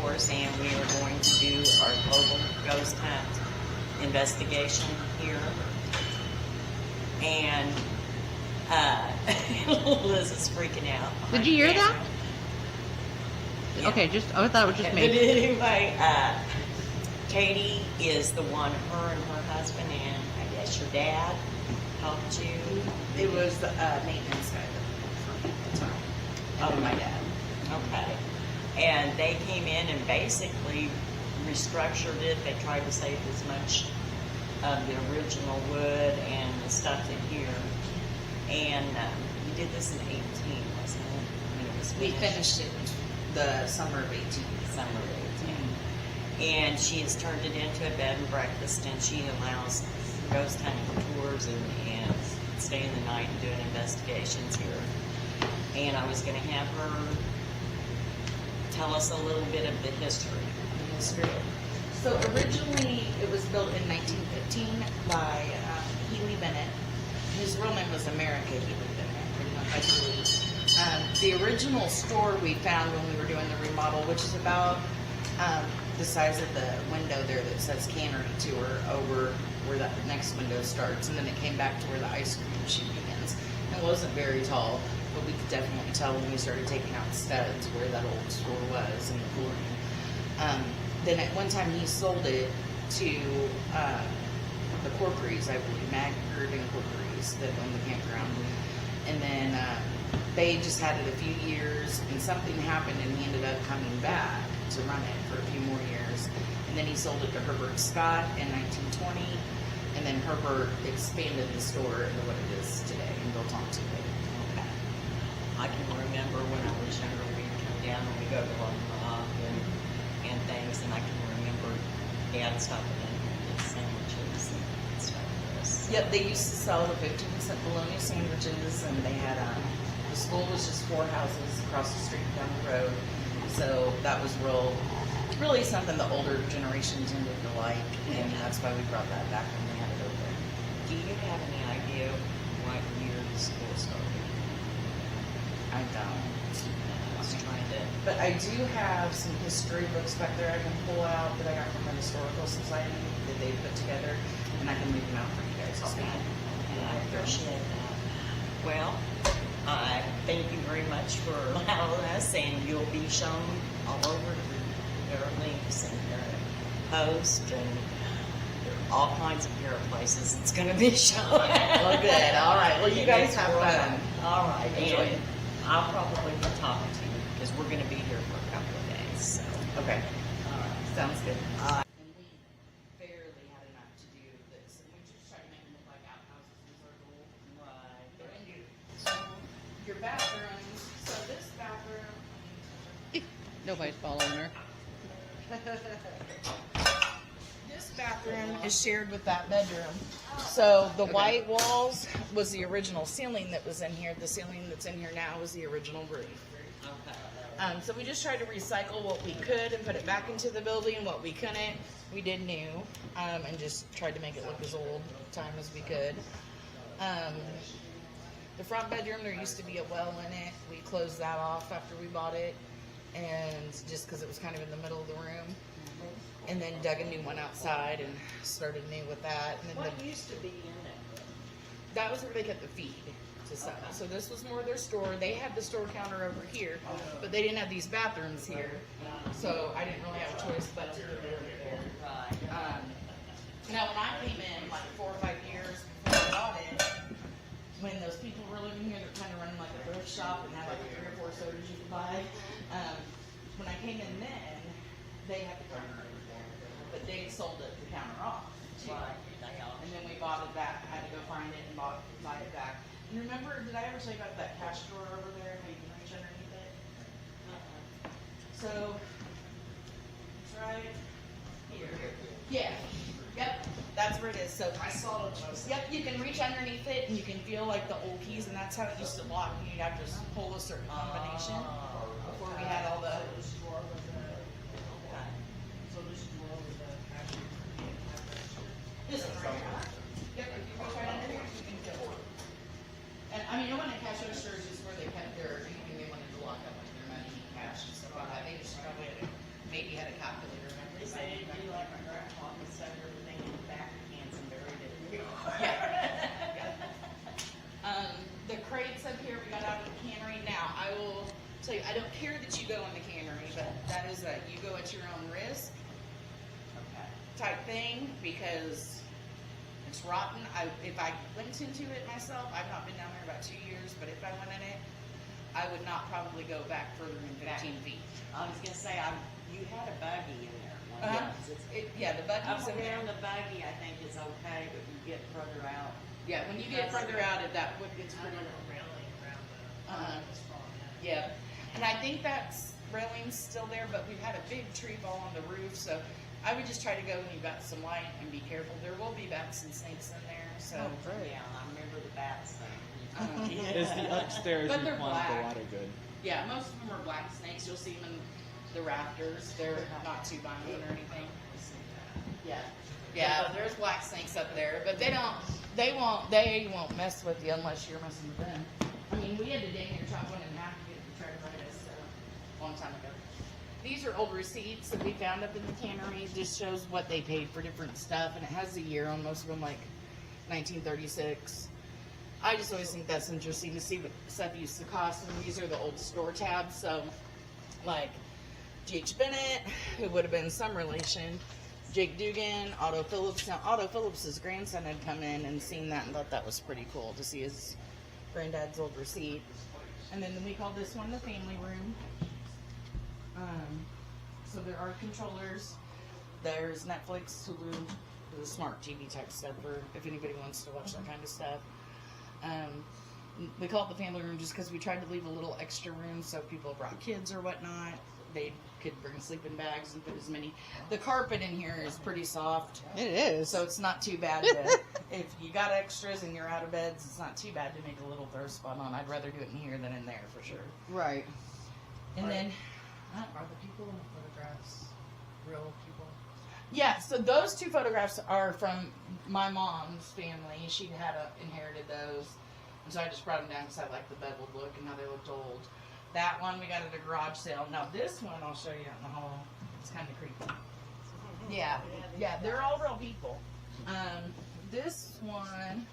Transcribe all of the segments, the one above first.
Force, and we are going to do our global ghost hunt investigation here. And Liz is freaking out. Did you hear that? Yeah. Okay, I thought it was just But me. anyway, Katie is the one, her and her husband, and I guess your dad helped you. It was the maintenance guy for me at the time. And then my dad. Okay. And they came in and basically restructured it. They tried to save as much of the original wood and the stuff in here. And we did this in 18, wasn't it? When it was We finished it the summer of 18. Summer of 18. And she has turned it into a bed and breakfast, and she allows ghost hunting tours and staying the night and doing investigations here. And I was going to have her tell us a little bit of the history. So originally it was built in 1915 by Healy Bennett. His real name was America Healy Bennett. He went by Healy. The original store we found when we were doing the remodel, which is about the size of the window there that says Cannery Tour, over where that next window starts, and then it came back to where the ice cream machine begins. It wasn't very tall, but we could definitely tell when we started taking out studs where that old store was in the flooring. Then at one time he sold it to the Corkeries, I believe, Mag Urban Corkeries that owned the campground. And then they just had it a few years, and something happened, and he ended up coming back to run it for a few more years. And then he sold it to Herbert Scott in 1920, and then Herbert expanded the store into what it is today and built onto it. Okay. I can remember when I was younger, we'd come down and we'd go to Lone and things, and I can remember Dad stopping in here and did sandwiches and stuff for us. Yep, they used to sell the 15-cent bologna sandwiches, and they had the school was just 4 houses across the street down the road, so that was really something the older generation tended to like, and that's why we brought that back when we had it open. Do you have any idea what year the school started? I don't. I was trying to. But I do have some history books back there I can pull out that I got from the Historical Society that they put together, and I can leave them out for you guys to see. And I appreciate that. Well, I thank you very much for allowing us, and you'll be shown all over. There are links and there are posts and all kinds of here places it's going to be shown. Well, good. All right. Well, you guys have fun. All right. Enjoy And it. I'll probably be talking to you because we're going to be here for a couple of days. So. Okay. All right. Sounds good. Uh, And we barely had enough to do this, and we just tried to make them look like outhouses is our goal. right. So your bathrooms. So this bathroom. Nobody's following her. This bathroom is shared with that bedroom. So the white walls was the original ceiling that was in here. The ceiling that's in here now is the original roof. Okay. So we just tried to recycle what we could and put it back into the building. What we couldn't, we did new, and just tried to make it look as old time as we could. The front bedroom, there used to be a well in it. We closed that off after we bought it, and just because it was kind of in the middle of the room. And then dug a new one outside and started new with that. And then What used to be in it? that was where they kept the feed to sell. So this was more their store. They had the store counter over here, but they didn't have these bathrooms here. So I didn't really have a choice but to put it over there. Right. Now when I came in, like 4 or 5 years before I bought it, when those people were living here, they're kind of running like a thrift shop and had like 3 or 4 sodas you could buy. When I came in then, they had the counter over there, but they sold it the counter off. Too. Right. They are. And then we bought it back. I had to go find it and buy it back. And remember, did I ever tell you about that cash drawer over there? How you can reach underneath it? So, it's right here. Yeah. Yep. That's where it is. So I saw it. Yep. You can reach underneath it and you can feel like the old keys, and that's how it used to lock. You'd have to pull a certain combination before we had all the. This one right here. Yep, if you reach right under here, you can feel it. And I mean, the one at cash registers is where they kept their, they wanted to lock up like their money, cash and stuff like that. They just probably maybe at your own risk Okay. type thing because it's rotten. If I went into it myself, I've not been down there about 2 years, but if I went in it, I would not probably go back further than 15 feet. I was gonna say, you had a buggy in there. Yeah, the buggy's Up in there. around the buggy, I think is okay, but you get further out. Yeah, when you get further out, it's pretty. railing around the Uh-huh. this fall, Yeah, and I think that's railing's still there, but we've had a big tree fall on the roof, so I would just try to go when you've got some light and be careful. There will be bats and snakes in there, so. Yeah, I remember the bats thing. Is the upstairs But they're one black. the water good? Yeah, most of them are black snakes. You'll see them in the rafters. They're not too violent or anything. Yeah. Yeah, there's black snakes up there, but they won't mess with you unless you're messing with them. I mean, we had to dang near chop one in half to get to try to bite us a long time ago. These are old receipts that we found up in the cannery. It just shows what they paid for different stuff, and it has a year on most of them, like 1936. I just always think that's interesting to see what stuff used to cost, and these are the old store tabs, so like G.H. Bennett, who would have been some relation, Jake Dugan, Otto Phillips. Now, Otto Phillips' grandson had come in and seen that and thought that was pretty cool to see his granddad's old receipt. And then we called this one the family room. So there are controllers. There's Netflix, Hulu, the smart TV type stuff for if anybody wants to watch that kind of stuff. We call it the family room just because we tried to leave a little extra room so if people brought kids or whatnot, they could bring sleeping bags and put as many. The carpet in here is pretty soft, It is. so it's not too bad to, if you got extras and you're out of beds, it's not too bad to make a little throw spot on. I'd rather do it in here than in there for sure. Right. And then, Are the people in the photographs real people? yeah, so those two photographs are from my mom's family. She had inherited those. And so I just brought them down because I like the beveled look and how they looked old. That one we got at a garage sale. Now this one I'll show you out in the hall. It's kind of creepy. Yeah, they're all real people. This one,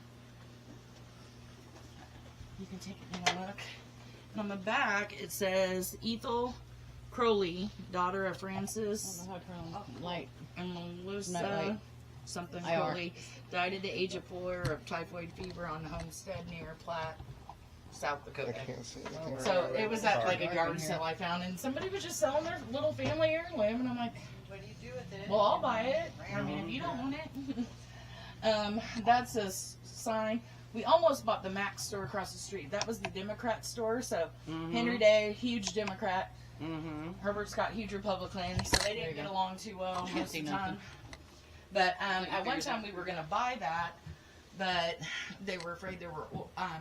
you can take it and look. And on the back it says Ethel Crowley, daughter of Francis Light. and Not Melissa right. something IR. Crowley, died at the age of 4 of typhoid fever on the homestead near Platte, South Dakota. So it was at like a yard sale I found, and somebody was just selling their little family heirloom, and I'm like, What do you do with it? well, I'll buy it. I mean, if you don't want it. That's a sign. We almost bought the Mac store across the street. That was the Democrat store. So Henry Day, huge Democrat. Herbert Scott, huge Republican. So they didn't get along too well most of the time. But at one time we were going to buy that, but they were afraid there were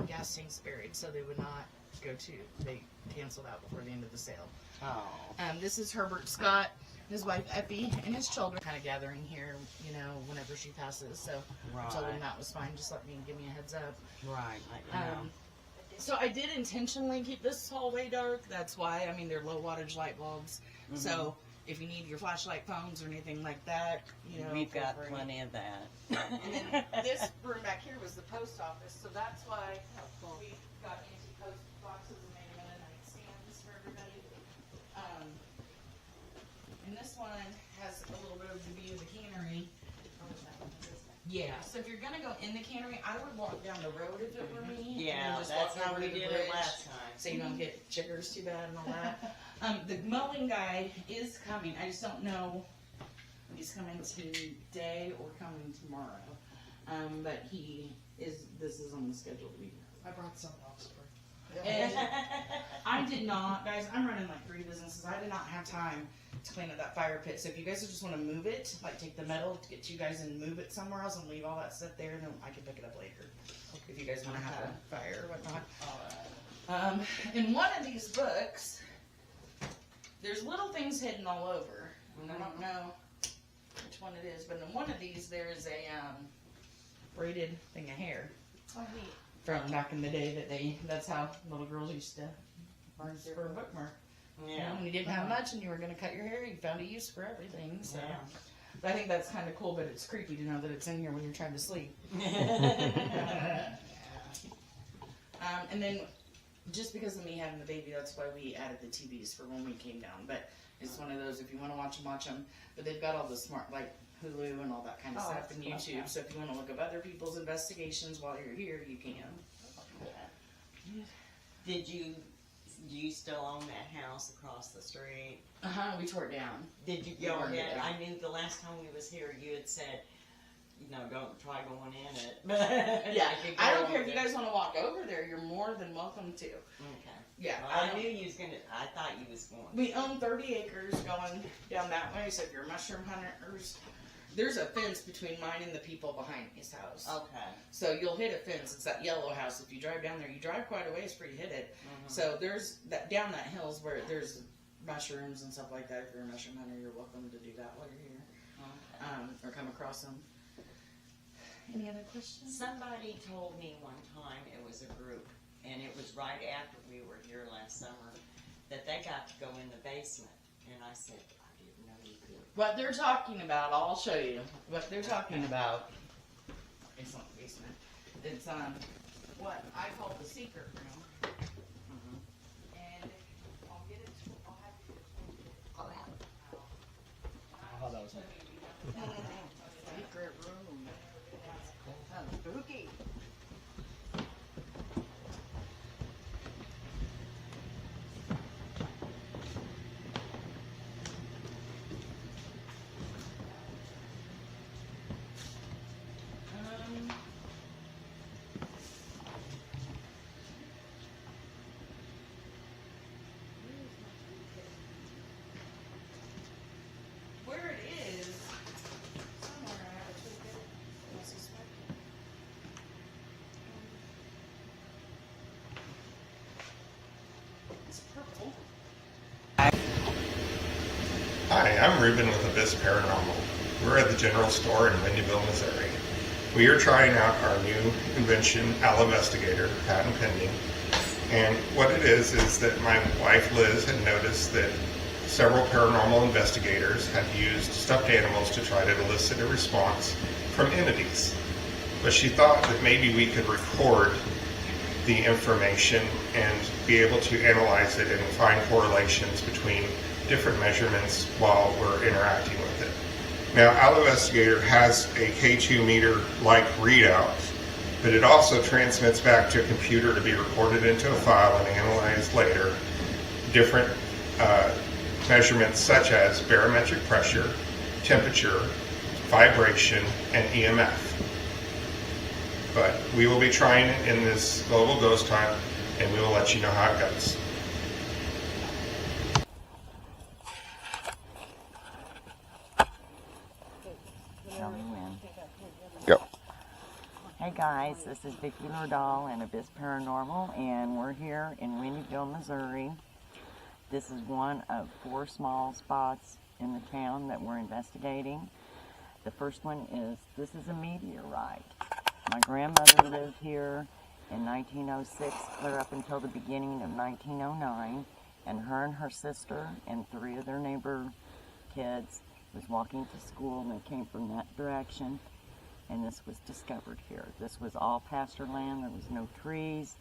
gas tanks buried, so they would not go to. They canceled out before the end of the sale. Oh. This is Herbert Scott, his wife Effie, and his children kind of gathering here, you know, whenever she passes. So I told them that was fine. Just give me a heads up. Right. Like, So I did intentionally keep this hallway dark. That's why. I mean, they're low wattage light bulbs. So if you need your flashlight phones or anything like that, you know, we've feel got free. plenty of that. And then this room back here was the post office, so that's why we got antique post boxes and made them into nightstands for everybody. And this one has a little bit of the view of the cannery. Yeah, so if you're gonna go in the cannery, I would walk down the road if it were me. and then Yeah, just that's walk how over we to the did bridge, it last time. so you don't get chiggers too bad and all that. The mowing guy is coming. I just don't know if he's coming today or coming tomorrow. But this is on the schedule to be. I brought some Oxford. And I did not, guys, I'm running like 3 businesses. I did not have time to clean up that fire pit. So if you guys just want to move it, like take the metal to get you guys and move it somewhere else and leave all that stuff there, then I can pick it up later. If you guys want to have a fire or whatnot. In one of these books, there's little things hidden all over. And I don't know which one it is, but in one of these there is a braided thing of hair. Oh, neat. From back in the day that's how little girls used to burn for a bookmark. You know, when you didn't have much and you were going to cut your hair, you found a use for everything. So but I think that's kind of cool, but it's creepy to know that it's in here when you're trying to sleep. And then just because of me having the baby, that's why we added the TVs for when we came down. But It's one of those, if you want to watch them. But they've got all the smart, like Hulu and all that kind of Oh, stuff, and that's YouTube. cool. So if you want to look up other people's investigations while you're here, you can. Do you still own that house across the street? We tore it down. Did you We go burned it ahead? down. I knew the last time we was here, you had said, don't try going in it. But Yeah, could go I don't care if over you there. guys want to walk over there. You're more than welcome to. Okay. Yeah, Well, I knew you was gonna. I thought you was going. We own 30 acres going down that way. So if you're mushroom hunters, there's a fence between mine and the people behind his house. Okay. So you'll hit a fence. It's that yellow house. If you drive down there, you drive quite a ways before you hit it. Mhm. So there's that down that hills where there's mushrooms and stuff like that. If you're a mushroom hunter, you're welcome to do that while you're here, Okay. or come across them. Any other questions? Somebody told me one time it was a group, and it was right after we were here last summer, that they got to go in the basement. And I said, I didn't know you could. What they're talking about, I'll show you. What they're talking about. It's not the basement. It's what I call the secret room. Mhm. And I'll get it. I'll have you. Oh, yeah. Oh, that was Secret room. That's spooky. Where it is, somewhere I have a ticket. I suspect. It's purple. Hi, I'm Ruben with Abyss Paranormal. We're at the general store in Wendyville, Missouri. We are trying out our new invention, Owl Investigator, patent pending. And what it is that my wife Liz had noticed that several paranormal investigators had used stuffed animals to try to elicit a response from entities. But she thought that maybe we could record the information and be able to analyze it and find correlations between different measurements while we're interacting with it. Now, Owl Investigator has a K2 meter-like readout, but it also transmits back to a computer to be recorded into a file and analyzed later. Different measurements such as barometric pressure, temperature, vibration, and EMF. But we will be trying it in this global ghost hunt, and we will let you know how it goes. Tell me when. Go. Hey guys, this is Vicki Nordahl and Abyss Paranormal, and we're here in Wendyville, Missouri. This is one of 4 small spots in the town that we're investigating. The first one is, this is a meteorite. My grandmother lived here in 1906, clear up until the beginning of 1909, and her sister and 3 of their neighbor kids was walking to school, and they came from that direction, and this was discovered here. This was all pasture land. There was no trees.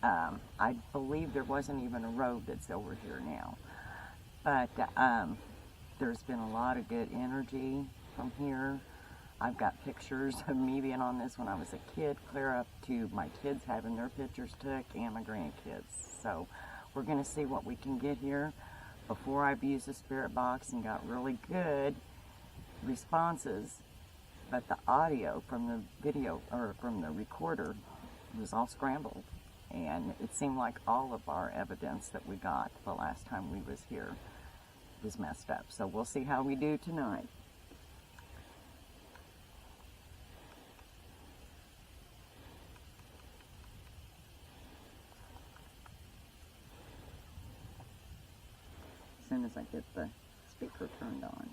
I believe there wasn't even a road that's over here now. But there's been a lot of good energy from here. I've got pictures of me being on this when I was a kid, clear up to my kids having their pictures took, and my grandkids. So we're going to see what we can get here. Before, I've used the spirit box and got really good responses, but the audio from the video, or from the recorder, was all scrambled. And it seemed like all of our evidence that we got the last time we was here was messed up. So we'll see how we do tonight. As soon as I get the speaker turned on.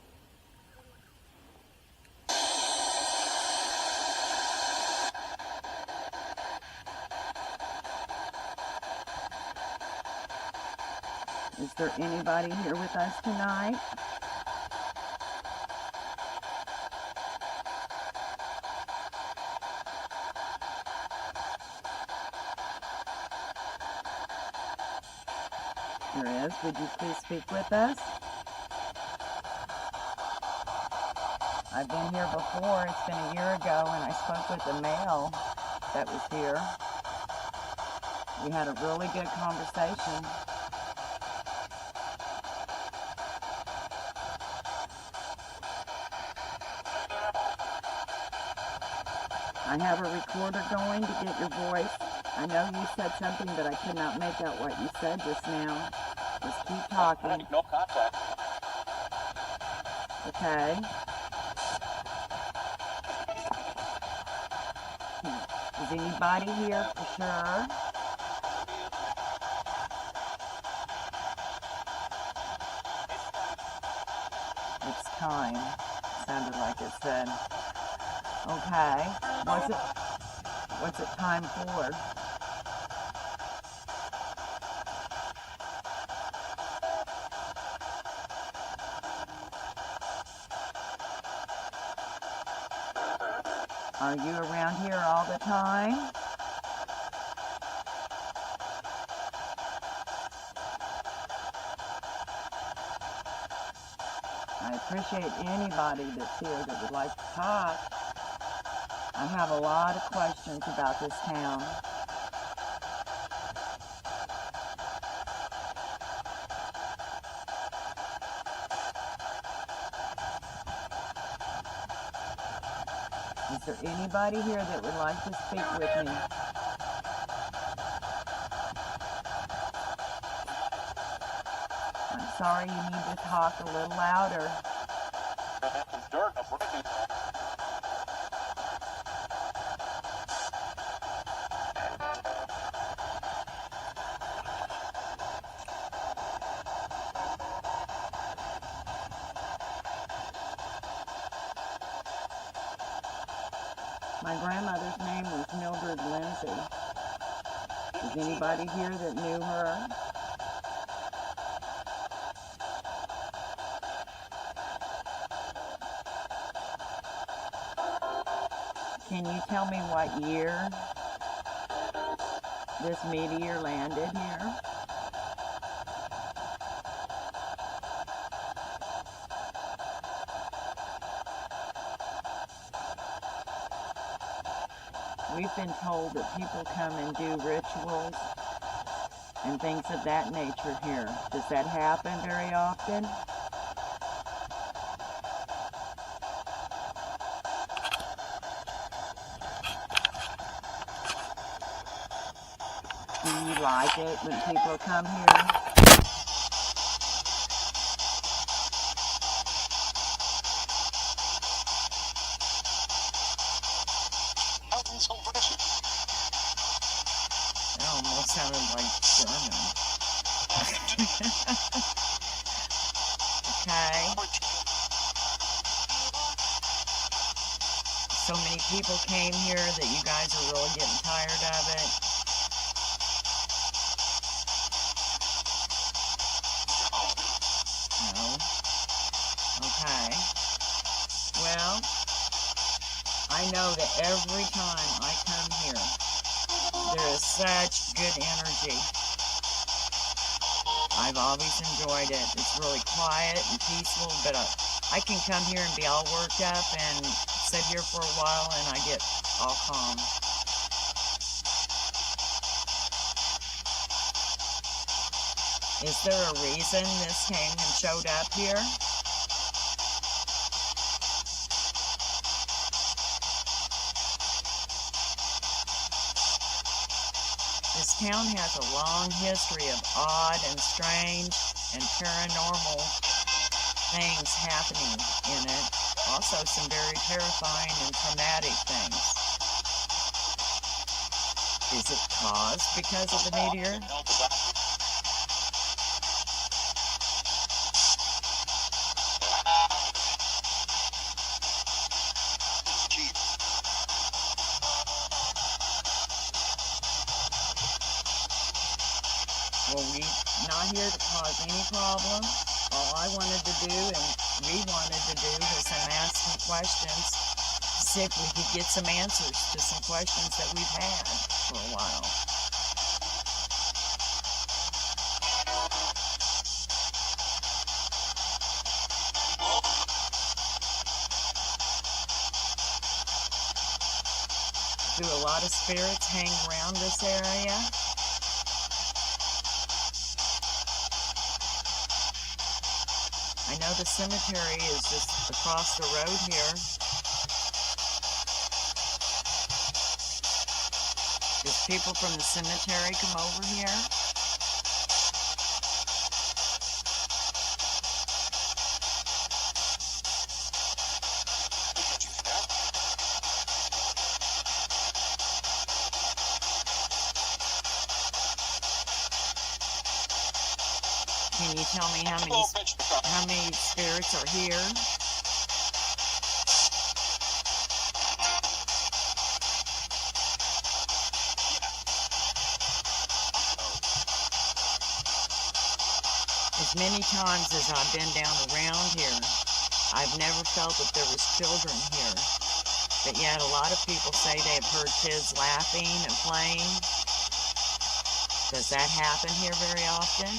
Is there anybody here with us tonight? There is. Would you please speak with us? I've been here before. It's been a year ago, and I spoke with a male that was here. We had a really good conversation. I have a recorder going to get your voice. I know you said something, but I could not make out what you said just now. Just keep talking. No contact. Okay. Is anybody here for sure? It's time. Sounded like it said. Okay. What's it time for? Are you around here all the time? I appreciate anybody that's here that would like to talk. I have a lot of questions about this town. Is there anybody here that would like to speak with me? I'm sorry, you need to talk a little louder. My grandmother's name was Mildred Lindsay. Is anybody here that knew her? Can you tell me what year this meteor landed here? We've been told that people come and do rituals and things of that nature here. Does that happen very often? Do you like it when people come here? It almost sounded like German. Okay. So many people came here that you guys are really getting tired of it. No. Okay. Well, I know that every time I come here, there is such good energy. I've always enjoyed it. It's really quiet and peaceful, but I can come here and be all worked up and sit here for a while and I get all calm. Is there a reason this came and showed up here? This town has a long history of odd and strange and paranormal things happening in it. Also some very terrifying and traumatic things. Is it caused because of the meteor? Well, we're not here to cause any problem. All I wanted to do and we wanted to do was ask some questions, see if we could get some answers to some questions that we've had for a while. Do a lot of spirits hang around this area? I know the cemetery is just across the road here. Does people from the cemetery come over here? Can you tell me how many spirits are here? As many times as I've been down around here, I've never felt that there was children here. But yet a lot of people say they've heard kids laughing and playing. Does that happen here very often?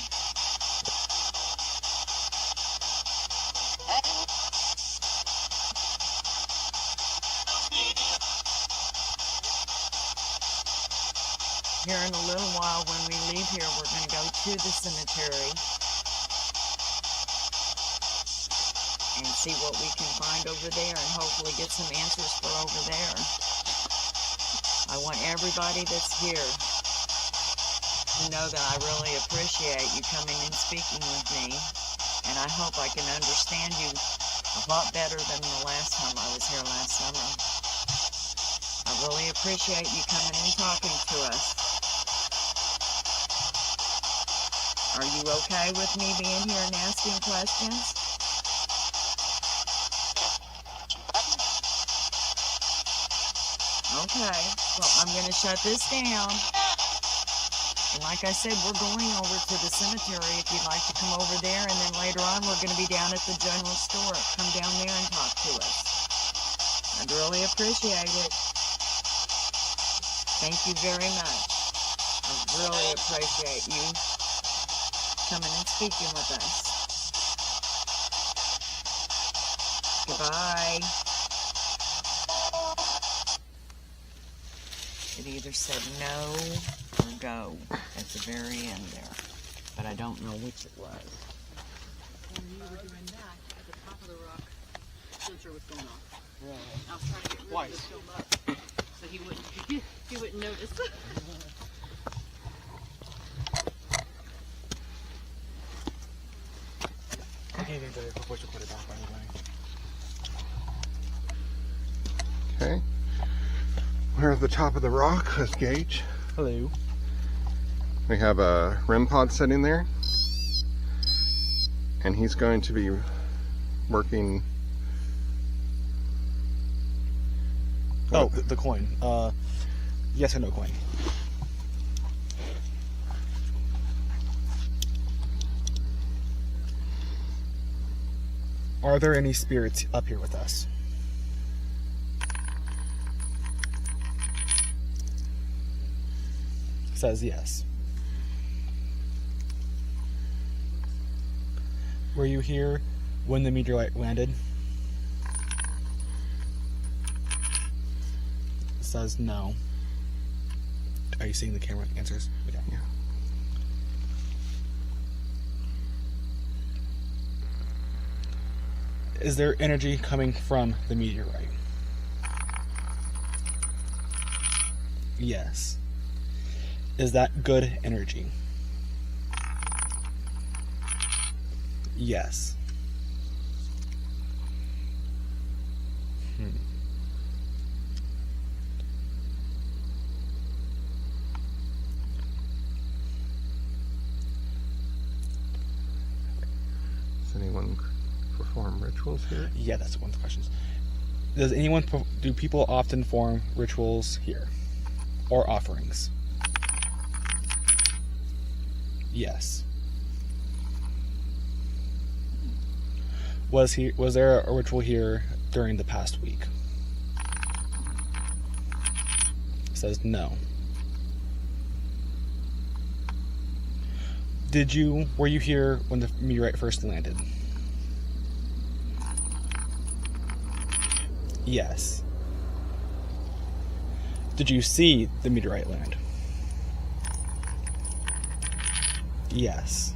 Here in a little while, when we leave here, we're going to go to the cemetery and see what we can find over there and hopefully get some answers for over there. I want everybody that's here to know that I really appreciate you coming and speaking with me, and I hope I can understand you a lot better than the last time I was here last summer. I really appreciate you coming and talking to us. Are you okay with me being here and asking questions? Okay, well, I'm going to shut this down. And like I said, we're going over to the cemetery if you'd like to come over there. And then later on, we're going to be down at the general store. Come down there and talk to us. I'd really appreciate it. Thank you very much. I really appreciate you coming and speaking with us. Goodbye. It either said no or go at the very end there, but I don't know which it was. When you were doing that, at the top of the rock, sensor was going off. Right. I was trying to get rid of the film up, so he wouldn't notice. Okay. We're at the top of the rock with Gage. Hello. We have a REM pod sitting there, and he's going to be working. Oh, the coin. Yes or no coin? Are there any spirits up here with us? Says yes. Were you here when the meteorite landed? Says no. Are you seeing the camera answers? Okay. Yeah. Is there energy coming from the meteorite? Yes. Is that good energy? Yes. Does anyone perform rituals here? Yeah, that's one of the questions. Do people often perform rituals here? Or offerings? Yes. Was there a ritual here during the past week? It says no. Were you here when the meteorite first landed? Yes. Did you see the meteorite land? Yes.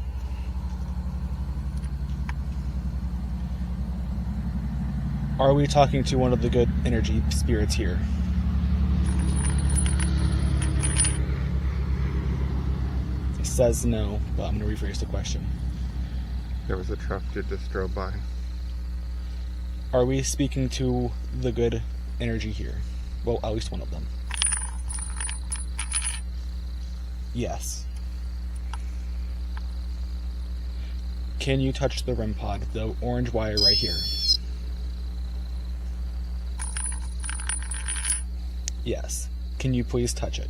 Are we talking to one of the good energy spirits here? It says no, but I'm going to rephrase the question. There was a truck that just drove by. Are we speaking to the good energy here? Well, at least one of them. Yes. Can you touch the REM pod, the orange wire right here? Yes. Can you please touch it?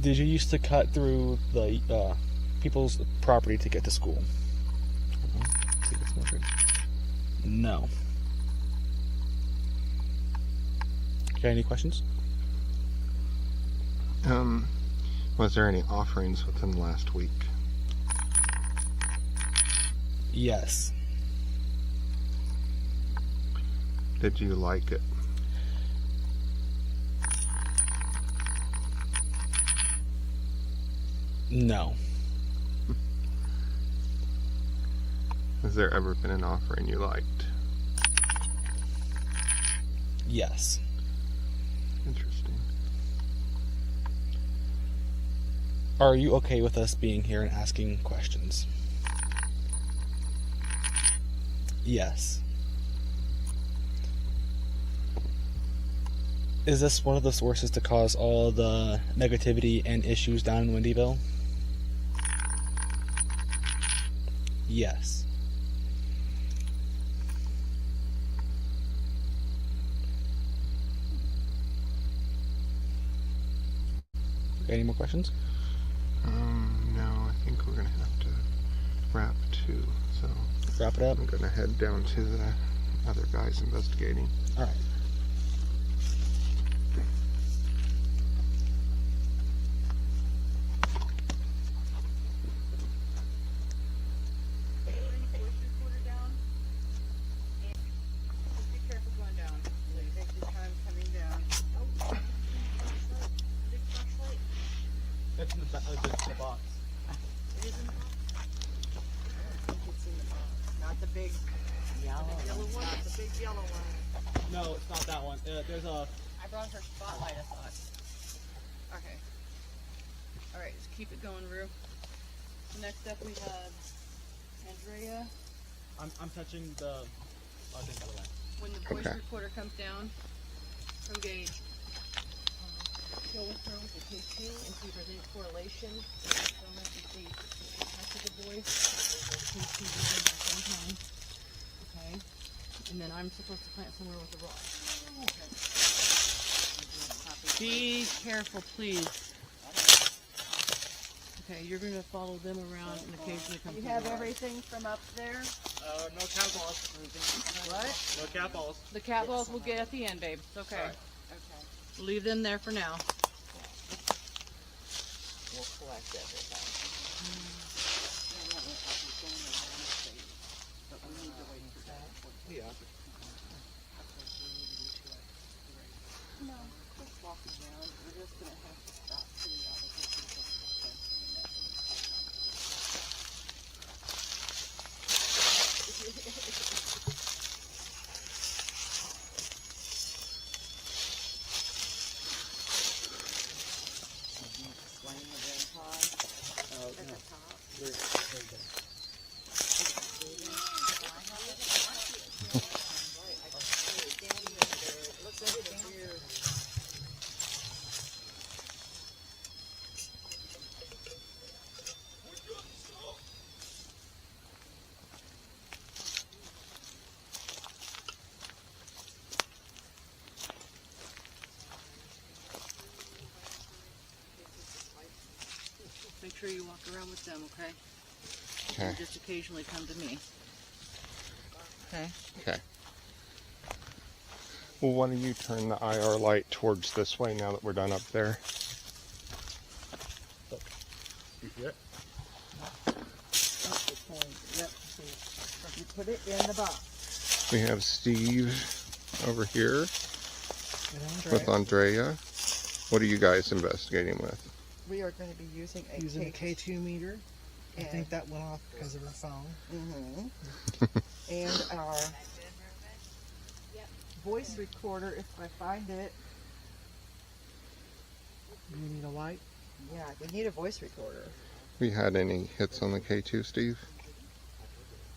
Did you used to cut through the people's property to get to school? See if it's measured. No. Okay, any questions? Was there any offerings within the last week? Yes. Did you like it? No. Has there ever been an offering you liked? Yes. Interesting. Are you okay with us being here and asking questions? Yes. Is this one of the sources to cause all the negativity and issues down in Wendyville? Yes. Okay, any more questions? No, I think we're gonna have to wrap too. So Wrap it up? I'm gonna head down to the other guys investigating. Alright. That's in the box. Not the big yellow one. Not the big yellow one. No, it's not that one. There's a... I brought her spotlight, I thought. Okay. Alright, just keep it going, Rue. So next up we have Andrea. I'm touching the... Oh, I think by the way. When the voice Okay. recorder comes down from Gage, go with her with the K2 and see if there's any correlation. So let me see. After the voice, K2 at the same time. Okay. And then I'm supposed to plant somewhere with the rock. Be careful, please. Okay, you're going to follow them around and occasionally come. You to have the rock. everything from up there? No cat balls. What? No cat balls. The cat balls we'll get at the end, babe. It's okay. Okay. Leave them there for now. We'll collect everything. Yeah. No, just walk around. We're just gonna have to stop periodically. Explain the red pod at the top. Make sure you walk around with them, okay? Okay. And just occasionally come to me. Okay? Okay. Well, why don't you turn the IR light towards this way now that we're done up there? You see it? That's the point. Yep. So you put it in the box. We have Steve over here And with Andrea. What are you guys investigating with? We are going to be using a using a K2 meter. I And- think that went off because of her phone. and our voice recorder, if I find it. You need a light? Yeah, we need a voice recorder. We had any hits on the K2, Steve?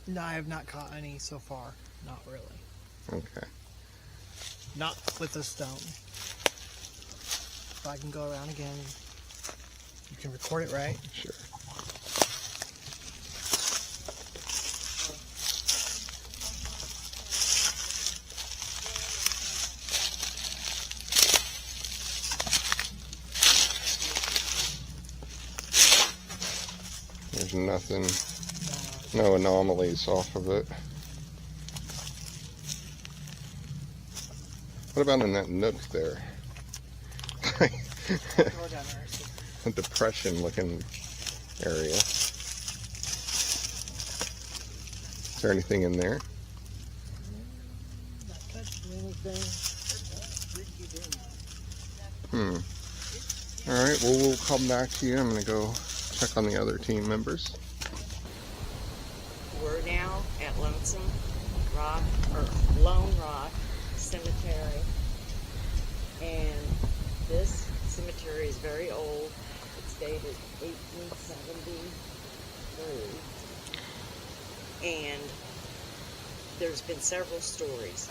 No, I have not caught any so far. Not really. Okay. Not with the stone. If I can go around again, you can record it, right? Sure. There's nothing, no anomalies off of it. What about in that nook there? Go down there. A depression looking area. Is there anything in there? Not touching anything. Alright, well, we'll come back to you. I'm going to go check on the other team members. We're now at Lone Rock Cemetery, and this cemetery is very old. It's dated 1873, and there's been several stories.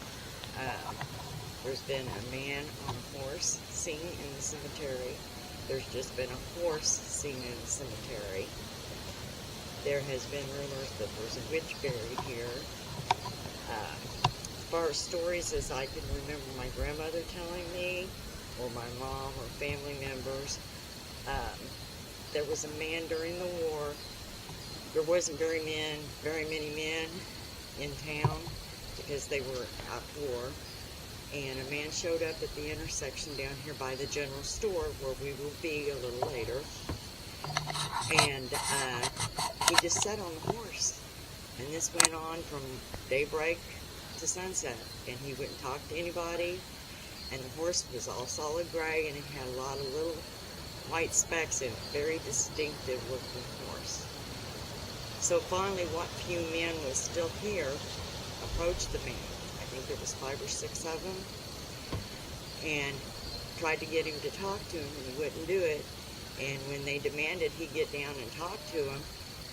There's been a man on a horse seen in the cemetery. There's just been a horse seen in the cemetery. There has been rumors that there's a witch buried here. As far as stories as I can remember my grandmother telling me, or my mom or family members, there was a man during the war. There wasn't very many men in town because they were at war. And a man showed up at the intersection down here by the general store where we will be a little later. And he just sat on the horse. And this went on from daybreak to sunset. And he wouldn't talk to anybody. And the horse was all solid gray, and it had a lot of little white specks in it. Very distinctive looking horse. So finally, what few men was still here approached the man. I think there was 5 or 6 of them, and tried to get him to talk to him, and he wouldn't do it. And when they demanded he get down and talk to him,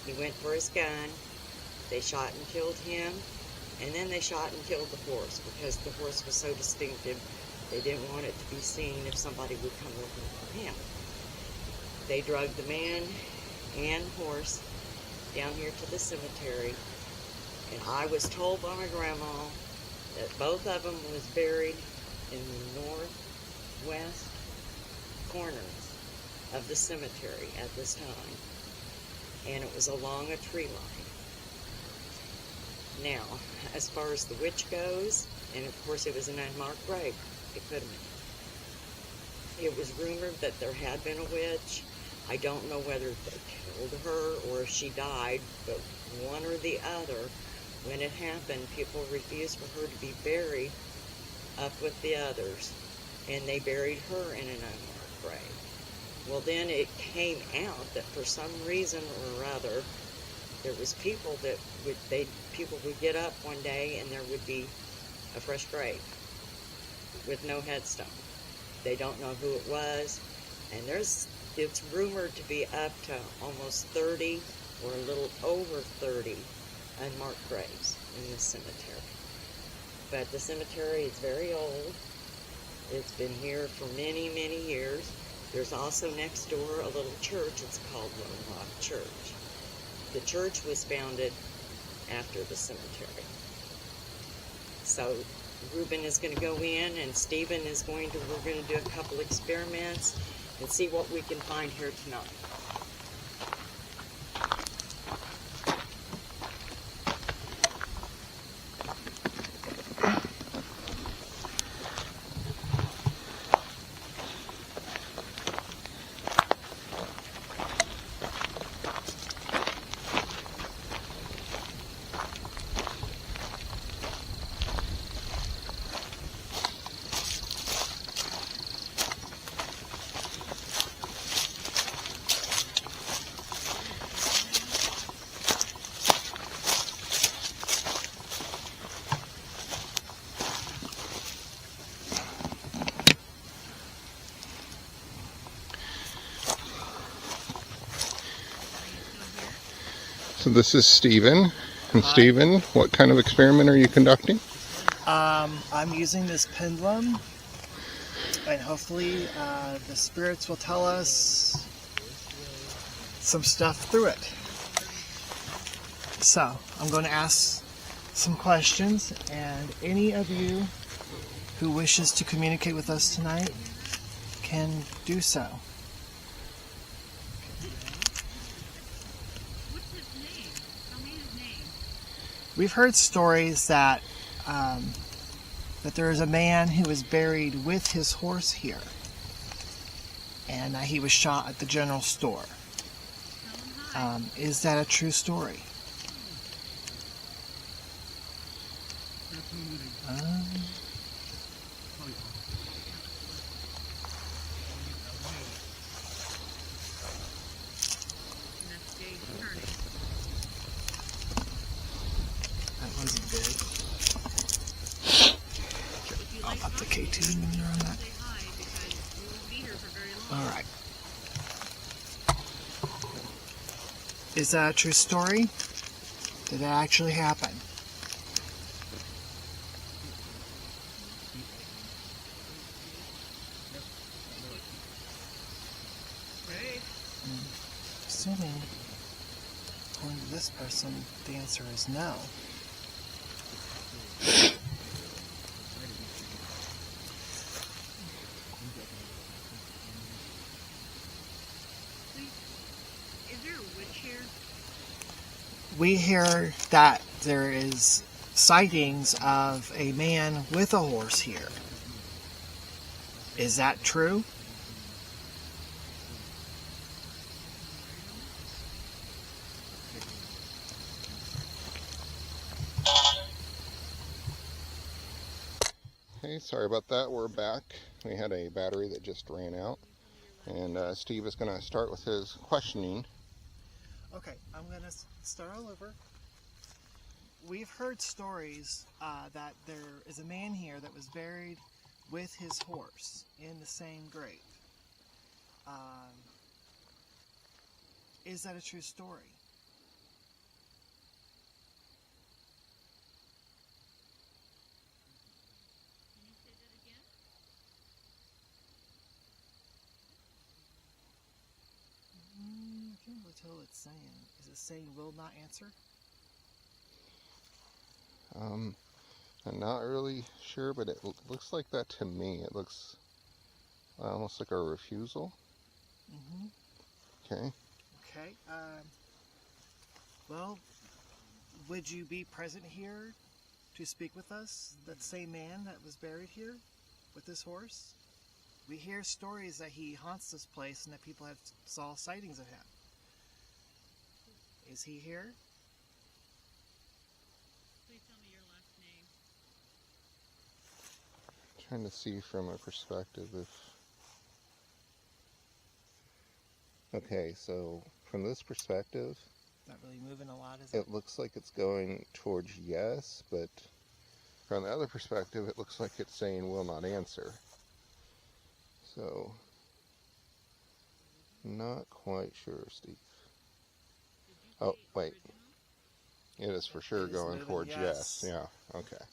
he went for his gun. They shot and killed him, and then they shot and killed the horse because the horse was so distinctive. They didn't want it to be seen if somebody would come looking for him. They dragged the man and horse down here to the cemetery, and I was told by my grandma that both of them was buried in the northwest corners of the cemetery at this time, and it was along a tree line. Now, as far as the witch goes, and of course it was an unmarked grave, it could have been. It was rumored that there had been a witch. I don't know whether they killed her or if she died, but one or the other. When it happened, people refused for her to be buried up with the others, and they buried her in an unmarked grave. Well, then it came out that for some reason or other, there was people that people would get up one day and there would be a fresh grave with no headstone. They don't know who it was, and it's rumored to be up to almost 30 or a little over 30 unmarked graves in this cemetery. But the cemetery is very old. It's been here for many, many years. There's also next door a little church. It's called Lone Rock Church. The church was founded after the cemetery. So Ruben is going to go in, and Stephen is we're going to do a couple experiments and see what we can find here tonight. So this is Stephen. And Hi. Stephen, what kind of experiment are you conducting? I'm using this pendulum, and hopefully the spirits will tell us some stuff through it. So I'm going to ask some questions, and any of you who wishes to communicate with us tonight can do so. We've heard stories that there is a man who was buried with his horse here, and he was shot at the general store. Is that a true story? That wasn't good. I'll put the K2 meter on that. Alright. Is that a true story? Did that actually happen? Assuming, according to this person, the answer is no. We hear that there is sightings of a man with a horse here. Is that true? Hey, sorry about that. We're back. We had a battery that just ran out. And Steve is going to start with his questioning. Okay, I'm going to start all over. We've heard stories that there is a man here that was buried with his horse in the same grave. Is that a true story? I can't really tell what it's saying. Is it saying will not answer? I'm not really sure, but it looks like that to me. It looks almost like a refusal. Mm-hmm. Okay. Okay. Well, would you be present here to speak with us? That same man that was buried here with his horse? We hear stories that he haunts this place and that people have saw sightings of him. Is he here? Please tell me your last name. Trying to see from a perspective if... Okay, so from this perspective, Not really moving a lot, is it? it looks like it's going towards yes, but from the other perspective, it looks like it's saying will not answer. So, not quite sure, Steve. Oh, wait. It is for sure It is going moving towards yes. yes. Yeah, okay.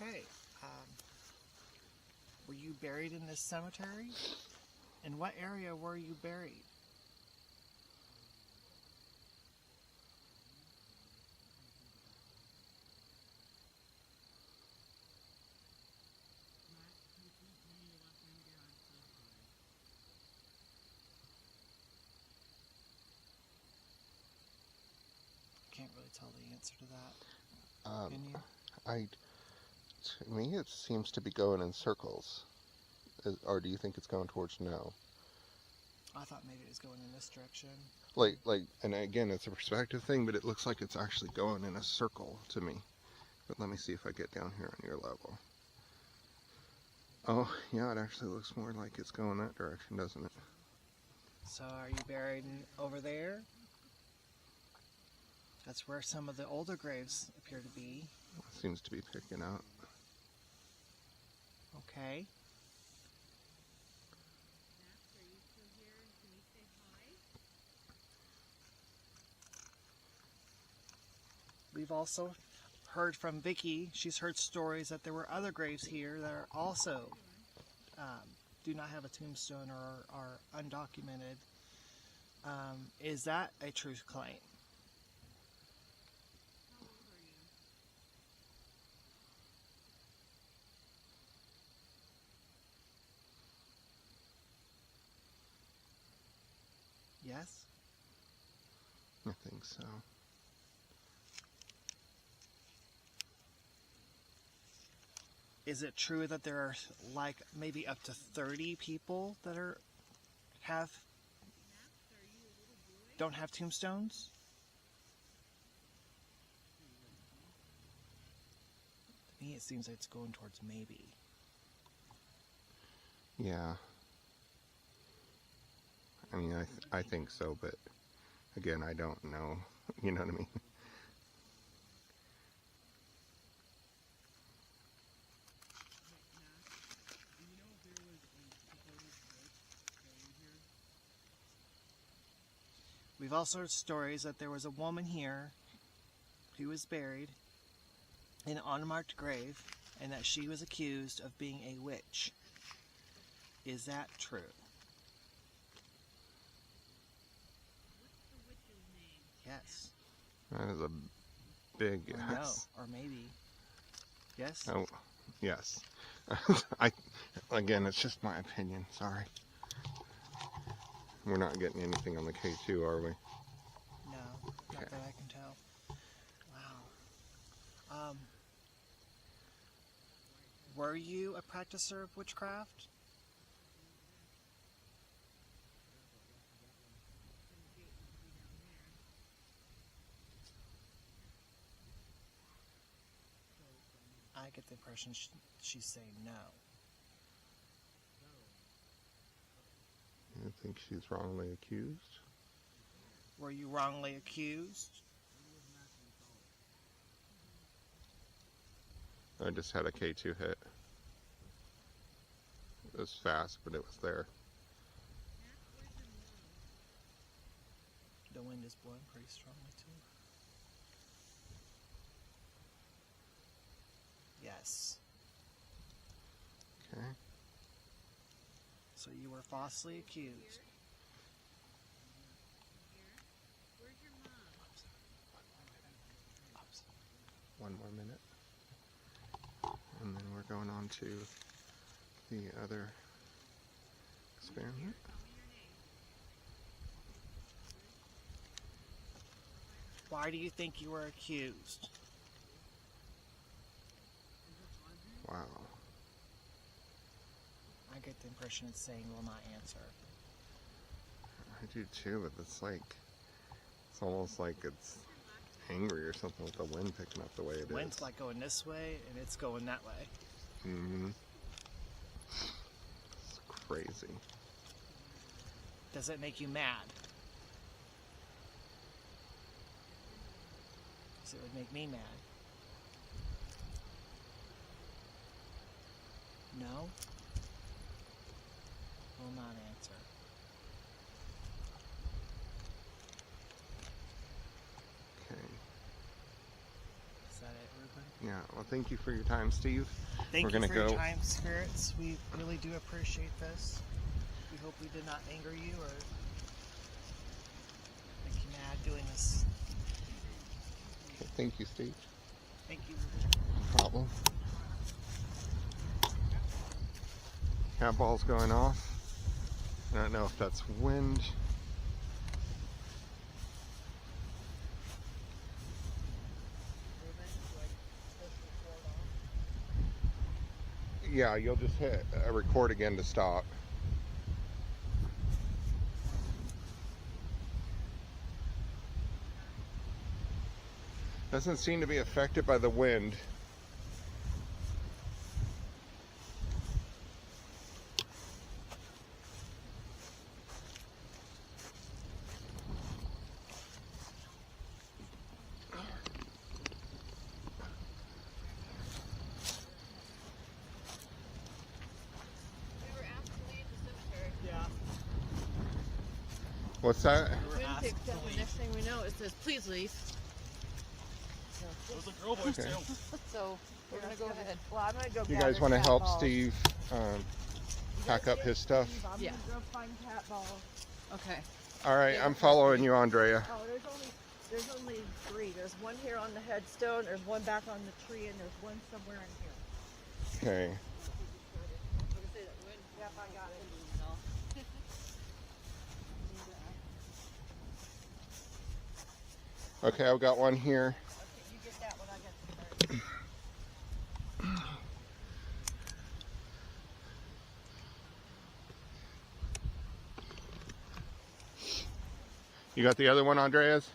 Okay. Were you buried in this cemetery? In what area were you buried? Can't really tell the answer to that. Can you? To me, it seems to be going in circles. Or do you think it's going towards no? I thought maybe it was going in this direction. And again, it's a perspective thing, but it looks like it's actually going in a circle to me. But let me see if I get down here on your level. Oh, yeah, it actually looks more like it's going that direction, doesn't it? So are you buried over there? That's where some of the older graves appear to be. Seems to be picking out. Okay. we've also heard from Vicky. She's heard stories that there were other graves here that are also do not have a tombstone or are undocumented. Is that a true claim? Yes? I think so. Is it true that there are like maybe up to 30 people that don't have tombstones? To me, it seems like it's going towards maybe. Yeah. I mean, I think so, but again, I don't know. You know what I mean? We've also heard stories that there was a woman here who was buried in an unmarked grave and that she was accused of being a witch. Is that true? Yes. That is a big Or yes. no. Or maybe. Yes? Oh, yes. Again, it's just my opinion. Sorry. We're not getting anything on the K2, are we? No. Not Okay. that I can tell. Wow. Were you a practicer of witchcraft? I get the impression she's saying no. You think she's wrongly accused? Were you wrongly accused? I just had a K2 hit. It was fast, but it was there. The wind is blowing pretty strongly too. Yes. Okay. So you were falsely accused. One more minute. And then we're going on to the other experiment. Why do you think you were accused? Wow. I get the impression it's saying will not answer. I do too, but it's like, it's almost like it's angry or something with the wind picking up the way it is. The wind's like going this way and it's going that way. Mm-hmm. It's crazy. Does it make you mad? Because it would make me mad. No? Will not answer. Okay. Is that it, Ruben? Yeah, well, thank you for your time, Steve. Thank We're you gonna for go. your time, spirits. We really do appreciate this. We hope we did not anger you or make you mad doing this. Okay, thank you, Steve. Thank you. No problem. Cat ball's going off. I don't know if that's wind. Yeah, you'll just hit record again to stop. Doesn't seem to be affected by the wind. What's that? We were Wind asked picks to up, and leave. next thing we know, it says, please leave. So Those are girl boys Okay. too. So we're gonna go ahead. Well, I'm gonna go. You gather guys want to cat help balls. Steve pack up his stuff? I'm Yeah. gonna go find cat balls. Okay. All right, I'm following you, Andrea. Oh, there's only 3. There's one here on the headstone. There's one back on the tree, and there's one somewhere in here. Okay. Yep, I got it. Okay, I've got one here. Okay, you get that one. I got the third. You got the other one, Andreas?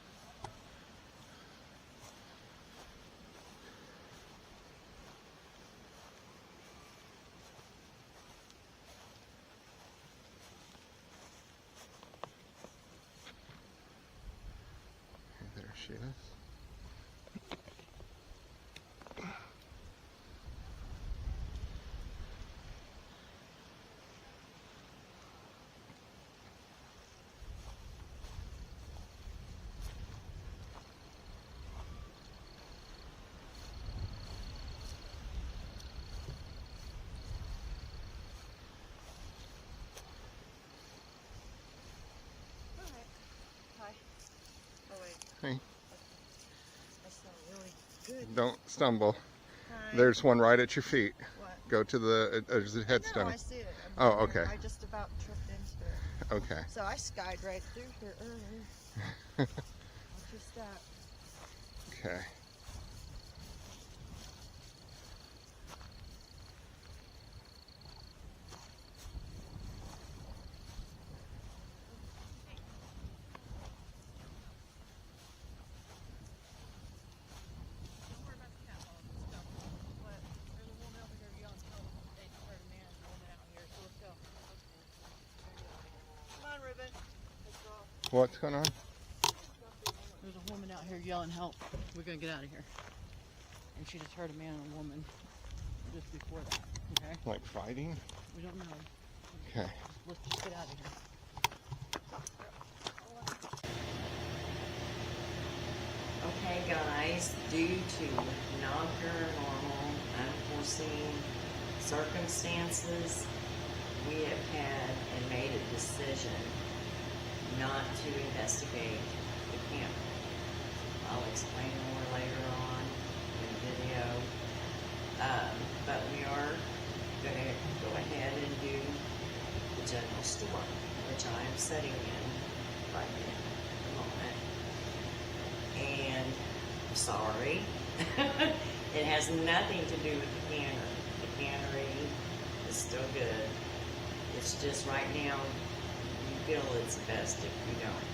There she is. Hi. Oh wait, Hey, that sounds really good. don't stumble. Hi. There's one right at your feet. What? Go to the, there's a No, headstone. I see it. Oh, okay. I just about tripped into it. Okay. So I skied right through here earlier. Watch your step. Okay. Come on, Ruben. Let's go. What's going on? There's a woman out here yelling help. We're gonna get out of here. And she just heard a man and a woman just before that. Okay? Like fighting? We don't know. Okay. Let's just get out of here. Okay, guys, due to non-paranormal, unforeseen circumstances, we have had and made a decision not to investigate the camp. I'll explain more later on in the video. But we are going to go ahead and do the general store, which I am sitting in right now at the moment. And I'm sorry, it has nothing to do with the cannery. The cannery is still good. It's just right now, you feel it's best if you don't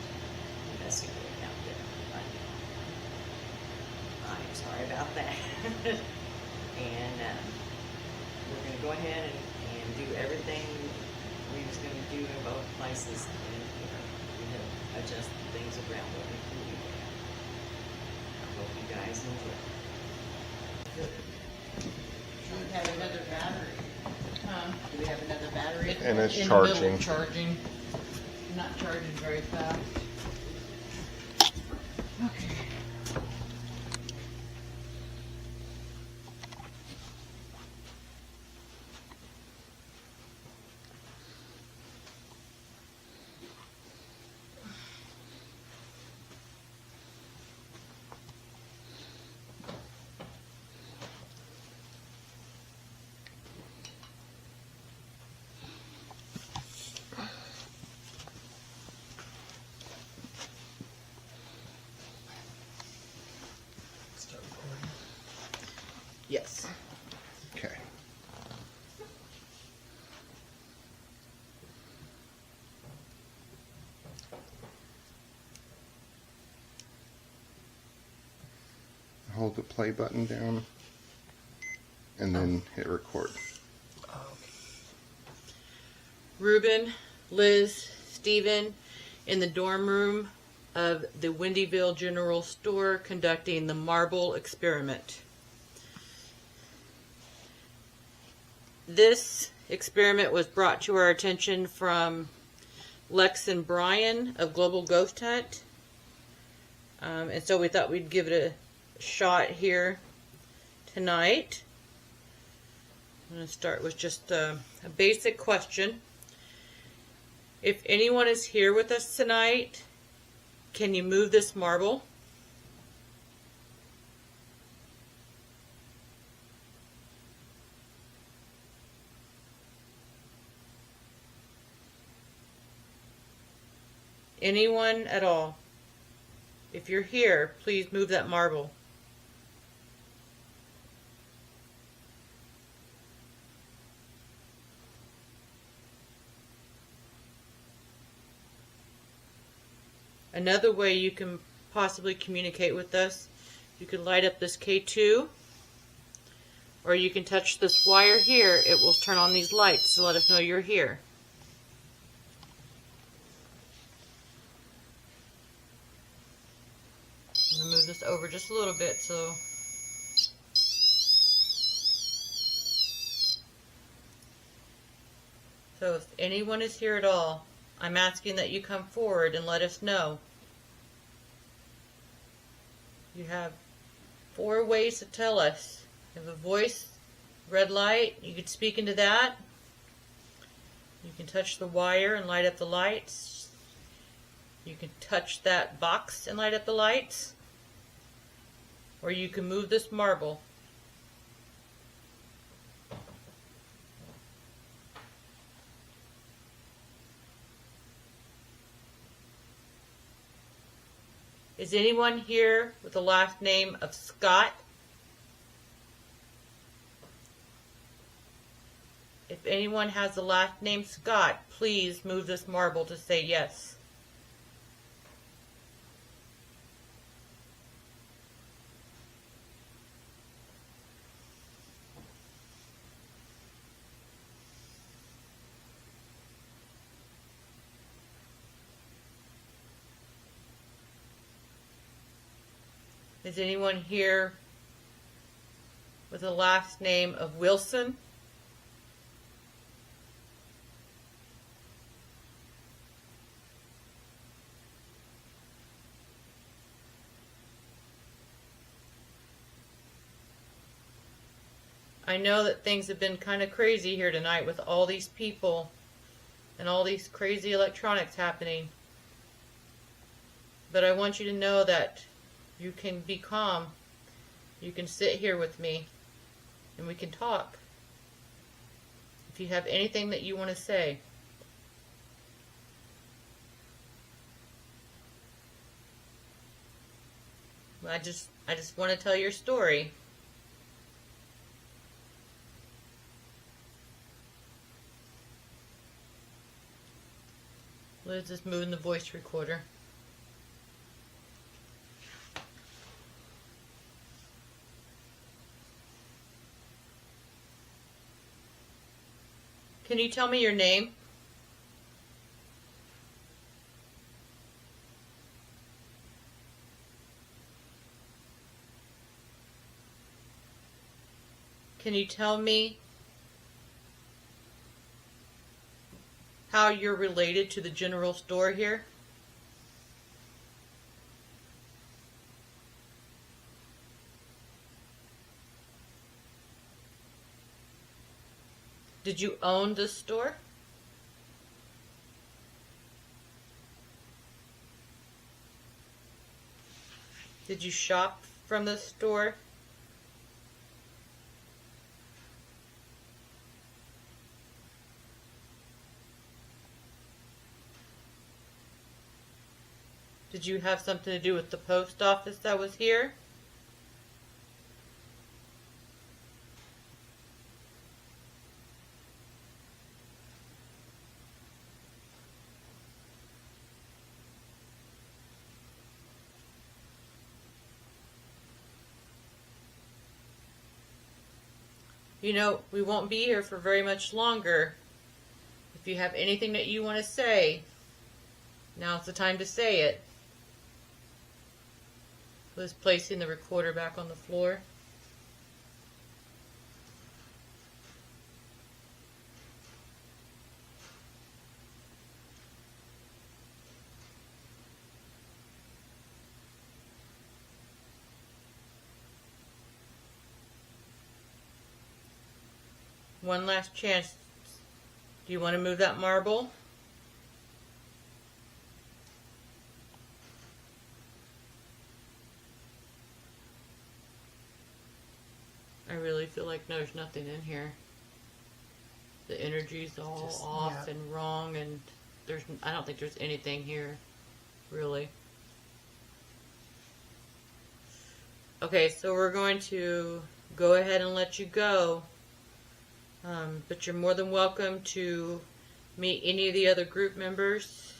investigate out there right now. I'm sorry about that. And we're going to go ahead and do everything we was going to do in both places. And we have adjusted things around what we can do there. I hope you guys enjoy. Do we have another battery? Do we have another battery? And it's In the middle charging. of charging. Not charging very fast. Okay. Yes. Okay. Hold the play button down and then hit record. Ruben, Liz, Steven in the dorm room of the Wendyville General Store conducting the marble experiment. This experiment was brought to our attention from Lex and Brian of Global Ghost Hunt. And so we thought we'd give it shot here tonight. I'm going to start with just a basic question. If anyone is here with us tonight, can you move this marble? Anyone at all? If you're here, please move that marble. Another way you can possibly communicate with us, you can light up this K2, or you can touch this wire here. It will turn on these lights to let us know you're here. I'm going to move this over just a little bit so if anyone is here at all, I'm asking that you come forward and let us know. You have 4 ways to tell us. You have a voice, red light, you can speak into that. You can touch the wire and light up the lights. You can touch that box and light up the lights. Or you can move this marble. Is anyone here with the last name of Scott? If anyone has the last name Scott, please move this marble to say yes. Is anyone here with the last name of Wilson? I know that things have been kind of crazy here tonight with all these people and all these crazy electronics happening. But I want you to know that you can be calm. You can sit here with me and we can talk. If you have anything that you want to say. I just want to tell your story. Liz is moving the voice recorder. Can you tell me your name? Can you tell me how you're related to the general store here? Did you own this store? Did you shop from this store? Did you have something to do with the post office that was here? You know, we won't be here for very much longer. If you have anything that you want to say, now's the time to say it. Liz placing the recorder back on the floor. one last chance. Do you want to move that marble? I really feel like there's nothing in here. The energy's all Just- off yeah. and wrong, and I don't think there's anything here, really. Okay, so we're going to go ahead and let you go. But you're more than welcome to meet any of the other group members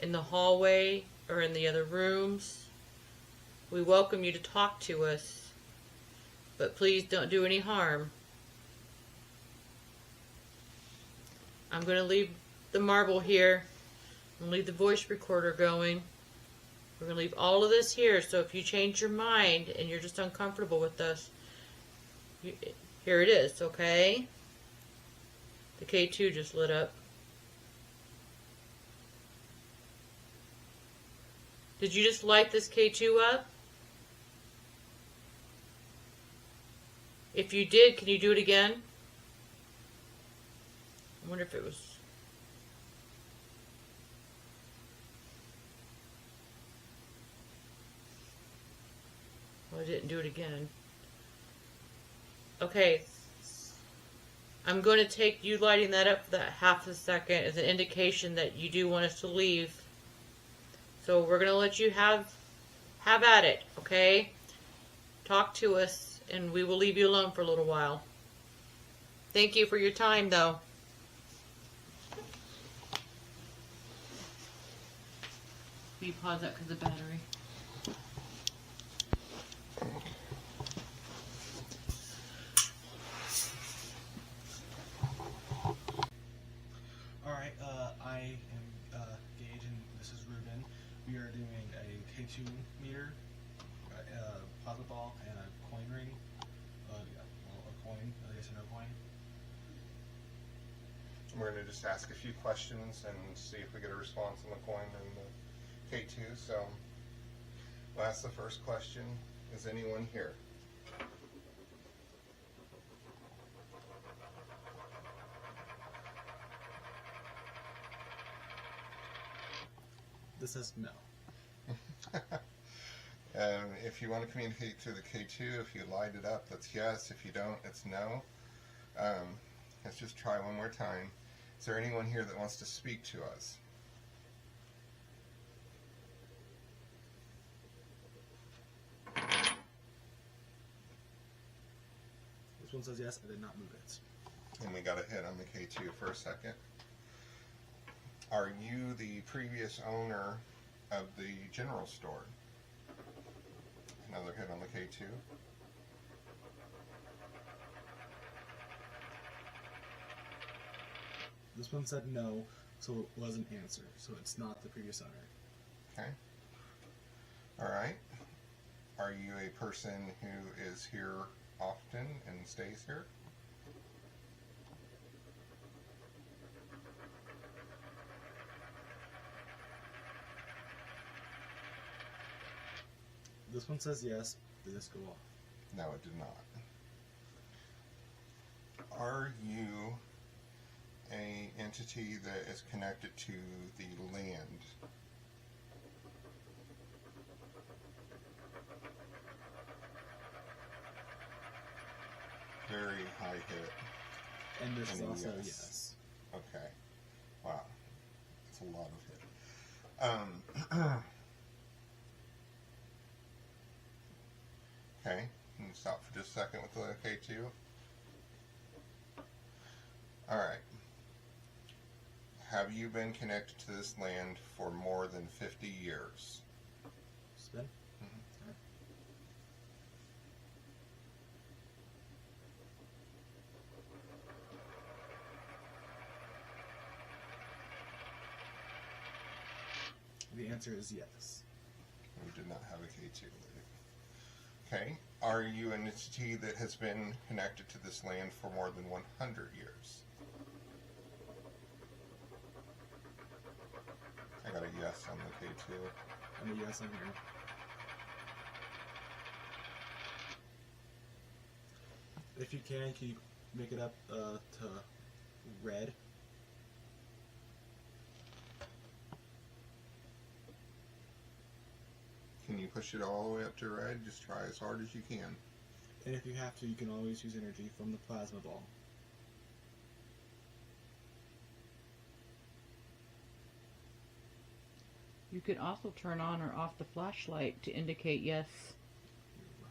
in the hallway or in the other rooms. We welcome you to talk to us, but please don't do any harm. I'm going to leave the marble here and leave the voice recorder going. We're going to leave all of this here, so if you change your mind and you're just uncomfortable with us, here it is, okay? The K2 just lit up. Did you just light this K2 up? If you did, can you do it again? I wonder if it was... Well, I didn't do it again. Okay. I'm going to take you lighting that up for that half a second as an indication that you do want us to leave. So we're going to let you have at it, okay? Talk to us, and we will leave you alone for a little while. Thank you for your time, though. Will you pause that because of the battery? Alright, I am Gage and this is Ruben. We are doing a K2 meter, a plasma ball, and a coin ring. A coin, a yes or no coin. We're going to just ask a few questions and see if we get a response on the coin and the K2. So we'll ask the first question. Is anyone here? This says no. If you want to communicate through the K2, if you light it up, that's yes. If you don't, it's no. Let's just try one more time. Is there anyone here that wants to speak to us? This one says yes, I did not move it. And we got a hit on the K2 for a second. Are you the previous owner of the general store? Another hit on the K2. This one said no, so it was an answer. So it's not the previous owner. Okay. Alright. Are you a person who is here often and stays here? This one says yes, did this go off? No, it did not. Are you a entity that is connected to the land? Very high hit. And this is And also yes. yes. Okay. Wow. That's a lot of hit. Okay. Can you stop for just a second with the K2? Alright. Have you been connected to this land for more than 50 years? Spin? The answer is yes. We did not have a K2. Okay. Are you an entity that has been connected to this land for more than 100 years? I got a yes on the K2. And a yes on here. If you can you Make it up to red. Can you push it all the way up to red? Just try as hard as you can. And if you have to, you can always use energy from the plasma ball. You could also turn on or off the flashlight to indicate yes. You're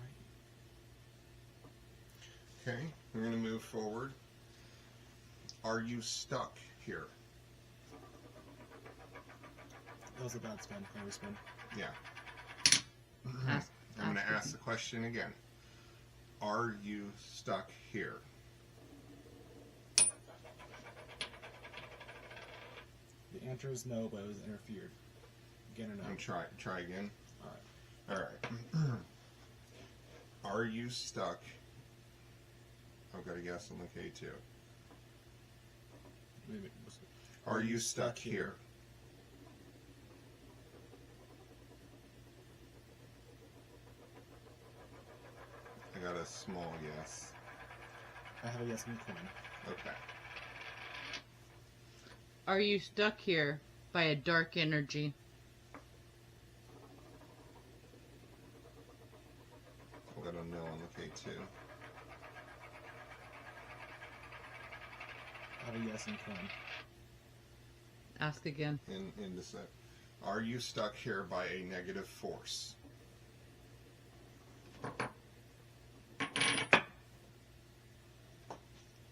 right. Okay, we're going to move forward. Are you stuck here? That was a bad spin. Can we spin? Yeah. Ask- I'm going to ask ask the question again. Are you stuck here? The answer is no, but it was interfered. Again or no? And try again. All right. All right. Are you stuck? I've got a guess on the K2. Wait. Are you stuck here? I got a small yes. I have a yes on the coin. Okay. Are you stuck here by a dark energy? I got a no on the K2. I have a yes on the coin. Ask again. In the set. Are you stuck here by a negative force?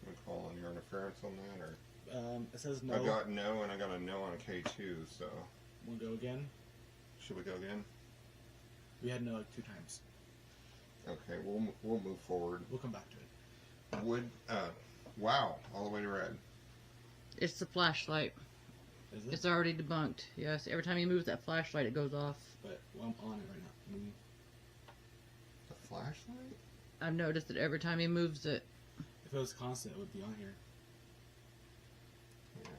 We call on your interference on that, or It says no. I got no, and I got a no on a K2. So We'll go again. should we go again? We had no like 2 times. Okay, we'll move forward. We'll come back to it. Wow, all the way to red. It's the flashlight. Is it? It's already debunked. Yes, every time he moves that flashlight, it goes off. But I'm on it right now. The flashlight? I've noticed that every time he moves it. If it was constant, it would be on here. Yeah.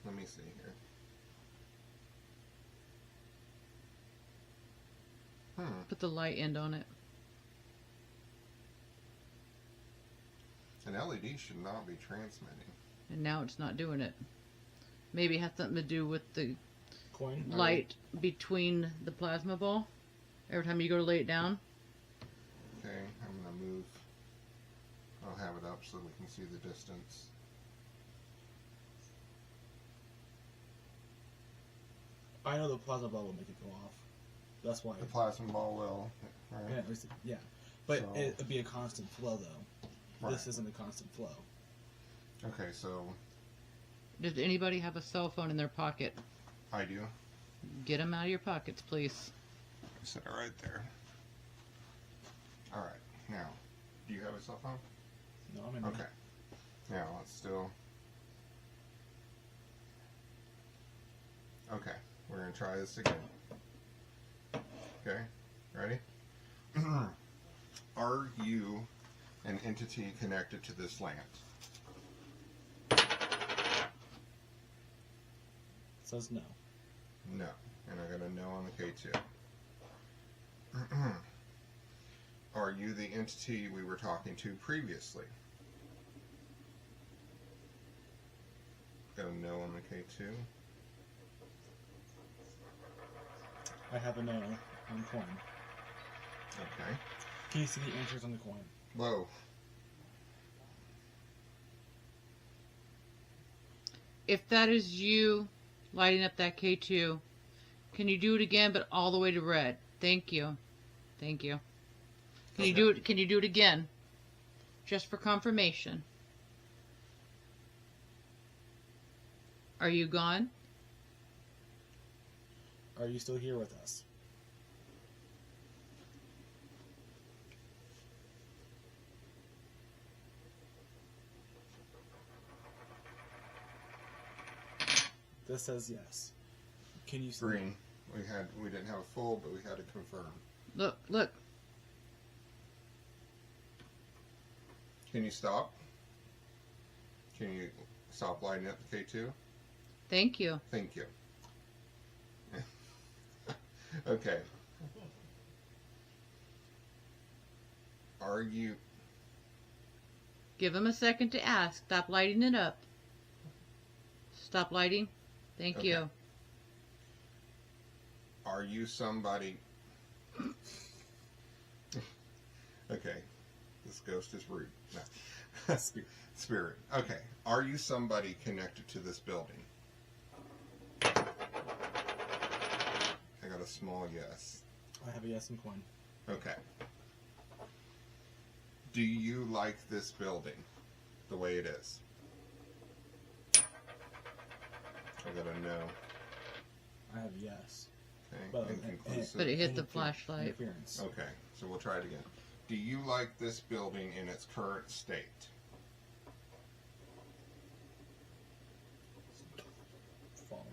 Let me see here. Put the light end on it. An LED should not be transmitting. And now it's not doing it. Maybe it has something to do with the Coin? light between the plasma ball. Every time you go to lay it down. Okay, I'm gonna move. I'll have it up so we can see the distance. I know the plasma ball will make it go off. That's why. The plasma ball will, right? Yeah, at least yeah. But So- it'd be a constant flow though. Right. This isn't a constant flow. Okay, so Does anybody have a cell phone in their pocket? I do. Get them out of your pockets, please. Set it right there. All right. Now, do you have a cell phone? No, I'm in. Okay. Now let's still. Okay, we're gonna try this again. Okay, ready? Are you an entity connected to this land? It says no. No, and I got a no on the K2. Are you the entity we were talking to previously? Got a no on the K2. I have a no on coin. Okay. Can you see the answers on the coin? Whoa. If that is you lighting up that K2, can you do it again but all the way to red? Thank you. Thank you. Can you do it again? Just for confirmation. Are you gone? Are you still here with us? This says yes. Can you see? Green. We didn't have a full, but we had to confirm. Look, look. Can you stop? Can you stop lighting up the K2? Thank you. Thank you. Okay. Give him a second to ask. Stop lighting it up. Stop lighting. Thank Okay. you. Are you somebody? Okay, this ghost is rude. No. Spirit. Okay, are you somebody connected to this building? I got a small yes. I have a yes and coin. Okay. Do you like this building the way it is? I got a no. I have a yes. Okay, But, inconclusive. But it hit the interfer- flashlight. Interference. Okay, so we'll try it again. Do you like this building in its current state? Falling.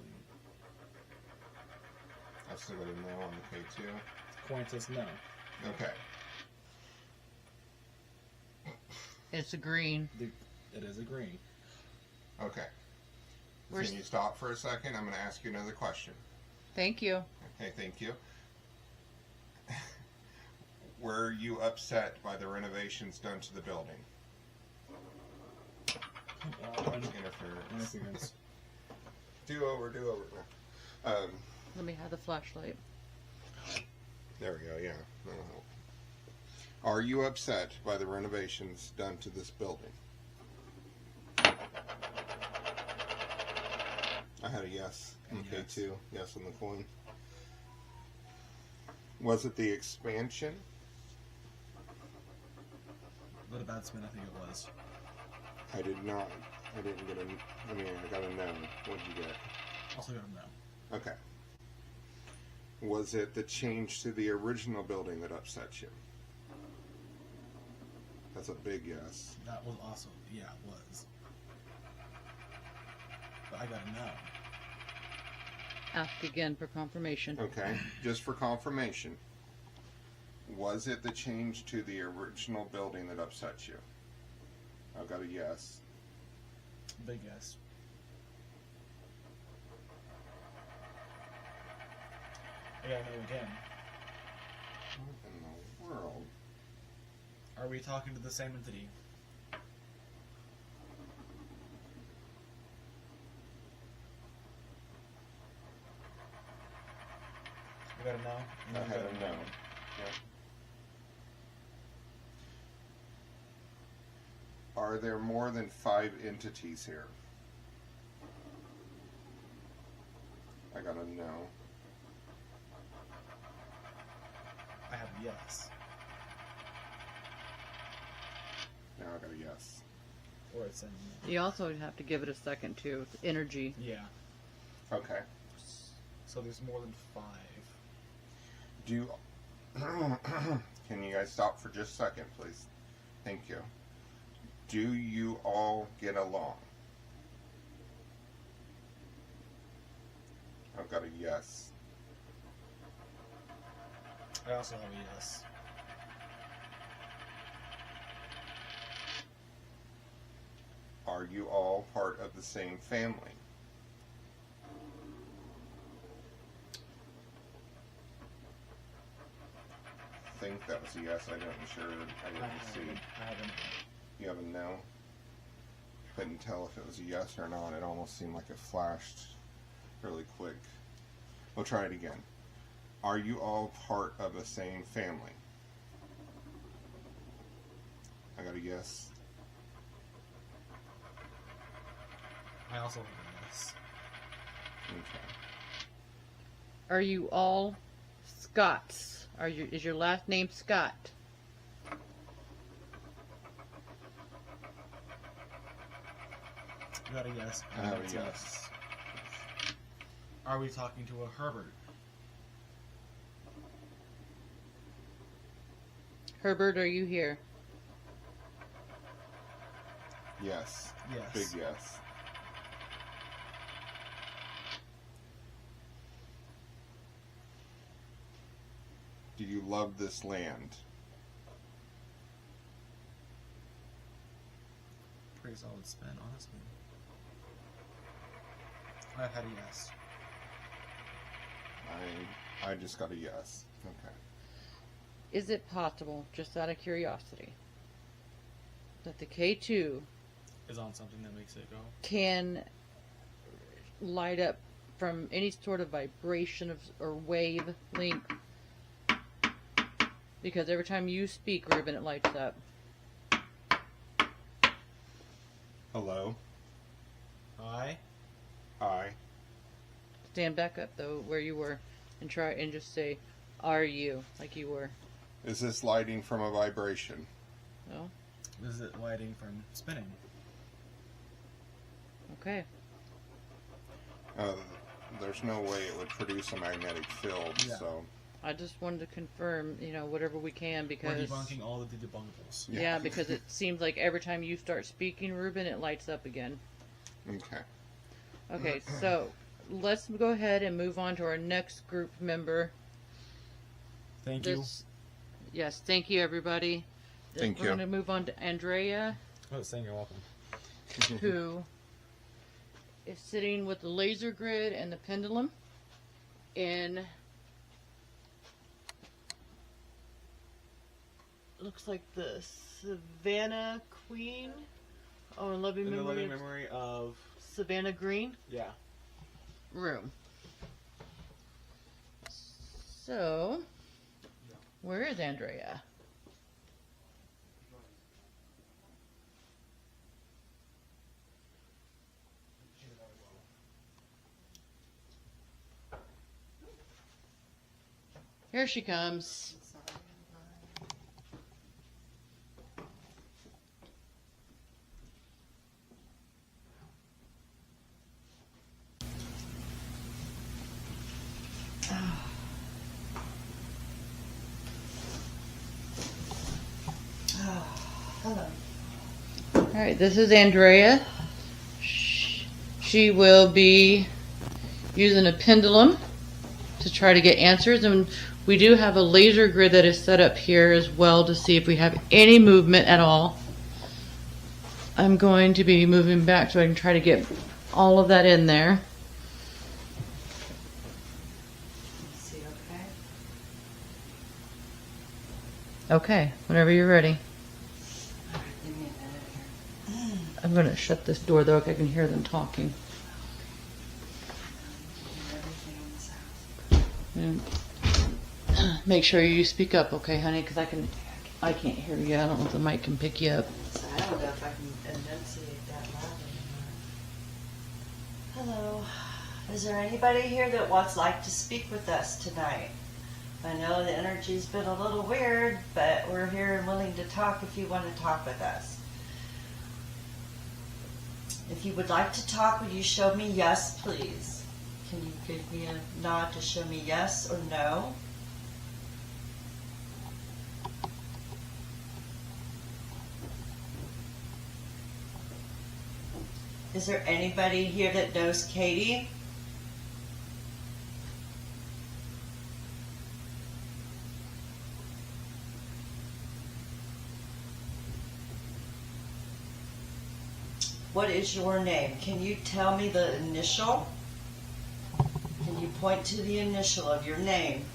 I've still got a no on the K2. Coin says no. Okay. It's a green. It is a green. Okay. Where's- Can you stop for a second? I'm going to ask you another question. Thank you. Okay, thank you. Were you upset by the renovations done to the building? Interference. Interference. Do over. Let me have the flashlight. There we go, yeah. That'll help. Are you upset by the renovations done to this building? I had a yes on Yes. K2, yes on the coin. Was it the expansion? What about spin? I think it was. I did not. I didn't get a. I mean, I got a no. What did you get? Also got a no. Okay. Was it the change to the original building that upset you? That's a big yes. That was also, yeah, it was. But I got a no. Ask again for confirmation. Okay, just for confirmation. Was it the change to the original building that upset you? I've got a yes. Big yes. I got a no again. What in the world? Are we talking to the same entity? I got a no. and I then had got a no. Yep. Are there more than 5 entities here? I got a no. I have a yes. Now I got a yes. Or it's saying no. You also have to give it a second too. It's energy. Yeah. Okay. So there's more than 5. Do can you guys stop for just a second, please? Thank you. Do you all get along? I've got a yes. I also have a yes. Are you all part of the same family? I think that was a yes. I wasn't sure. I didn't see. I haven't. You have a no? Couldn't tell if it was a yes or not. It almost seemed like it flashed really quick. We'll try it again. Are you all part of the same family? I got a yes. I also have a yes. Okay. Are you all Scots? Is your last name Scott? I got a yes. I have It's a yes. Are we talking to a Herbert? Herbert, are you here? Yes. Yes. Big yes. Do you love this land? Pretty solid spin, honestly. I've had a yes. I just got a yes. Okay. Is it possible, just out of curiosity, that the K2 Is on something that makes it go. can light up from any sort of vibration or wave length. Because every time you speak, Ruben, it lights up. Hello? Hi. Hi. Stand back up though, where you were, and try and just say, "Are you?" like you were. Is this lighting from a vibration? No. Is it lighting from spinning? Okay. There's no way it would produce a magnetic field, Yeah. so... I just wanted to confirm, whatever we can, We're because debunking all of the debunkables. yeah, because it seems like every time you start speaking, Ruben, it lights up again. Okay. Okay, so let's go ahead and move on to our next group member. Thank you. Yes, thank you, everybody. Thank We're you. going to move on to Andrea, Oh, saying you're welcome. who is sitting with the laser grid and the pendulum in, looks like the Savannah Queen. Oh, in loving In the memory loving of memory of... Savannah Green Yeah. room. So, where is Andrea? Here she comes. Hello. All right, this is Andrea. She will be using a pendulum to try to get answers, and we do have a laser grid that is set up here as well to see if we have any movement at all. I'm going to be moving back so I can try to get all of that in there. See, okay? Okay, whenever you're ready. All right, give me a minute here. I'm going to shut this door though, 'cause I can hear them talking. Everything in this house. And make sure you speak up, okay, honey? Because I can't hear you. I don't know if the mic can pick you up. So I don't know if I can enunciate that loud anymore. Hello. Is there anybody here that would like to speak with us tonight? I know the energy's been a little weird, but we're here and willing to talk if you want to talk with us. If you would like to talk, would you show me yes, please? Can you give me a nod to show me yes or no? Is there anybody here that knows Katie? What is your name? Can you tell me the initial? Can you point to the initial of your name?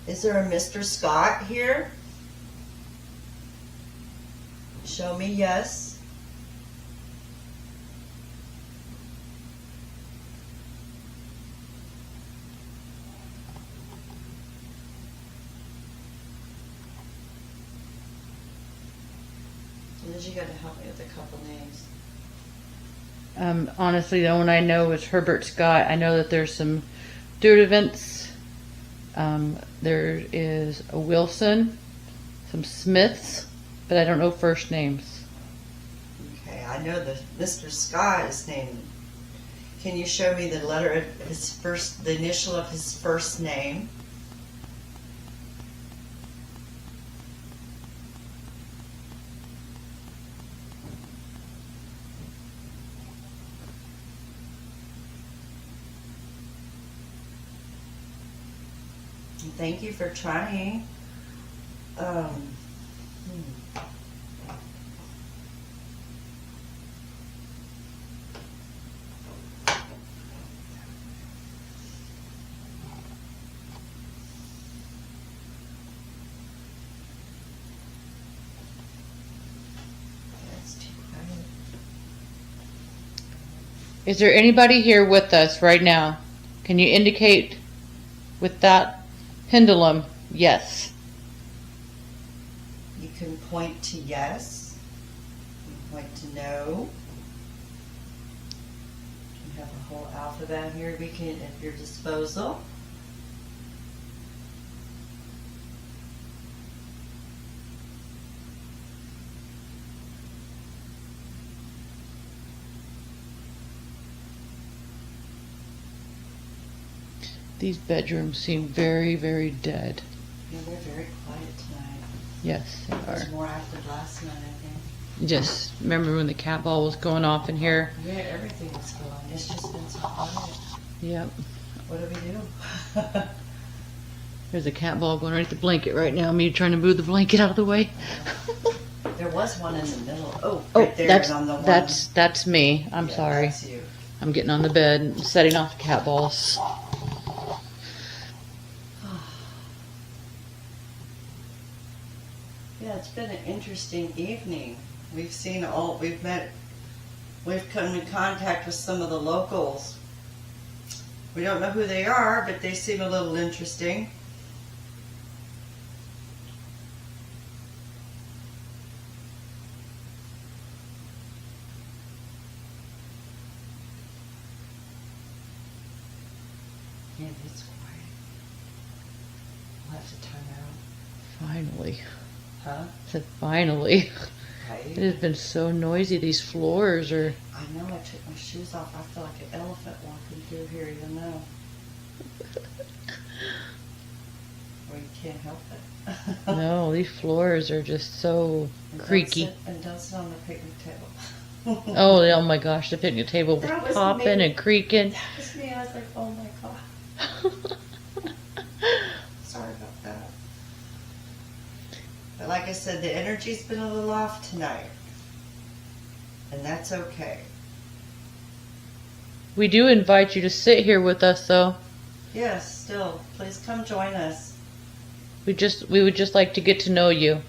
Is there a Mr. Scott here? Show me yes. You got to help me with a couple names. Honestly, the one I know is Herbert Scott. I know that there's some Dudevants. There is a Wilson, some Smiths, but I don't know first names. Okay, I know that Mr. Scott is named. Can you show me the letter of his first, the initial of his first name? Thank you for trying. Is there anybody here with us right now? Can you indicate with that pendulum, yes? You can point to yes. You can point to no. You have a whole alphabet here at your disposal. These bedrooms seem very, very dead. Yeah, they're very quiet tonight. Yes, they It are. was more active last night, I think. Just remember when the cat ball was going off in here? Yeah, everything was going. It's just been so quiet. Yep. What do we do? There's a cat ball going underneath the blanket right now. Me trying to move the blanket out of the way. There was one in the middle. Oh, Oh, right there that's on the one. that's me. I'm Yeah, sorry. That's you. I'm getting on the bed and setting off the cat balls. Yeah, it's been an interesting evening. We've come in contact with some of the locals. We don't know who they are, but they seem a little interesting. Yeah, it's quiet. We'll have to turn out. Finally. Huh? I said finally. It Right? has been so noisy. These floors are. I know, I took my shoes off. I feel like an elephant walking through here, you know. Well, you can't help it. No, these floors are just so And don't creaky. sit- And don't sit on the picnic table. Oh my gosh, the picnic table was That was popping me. and creaking. That was me. I was like, oh my god. Sorry about that. But like I said, the energy's been a little off tonight. And that's okay. We do invite you to sit here with us, though. Yes, still, please come join us. We would just like to get to know you.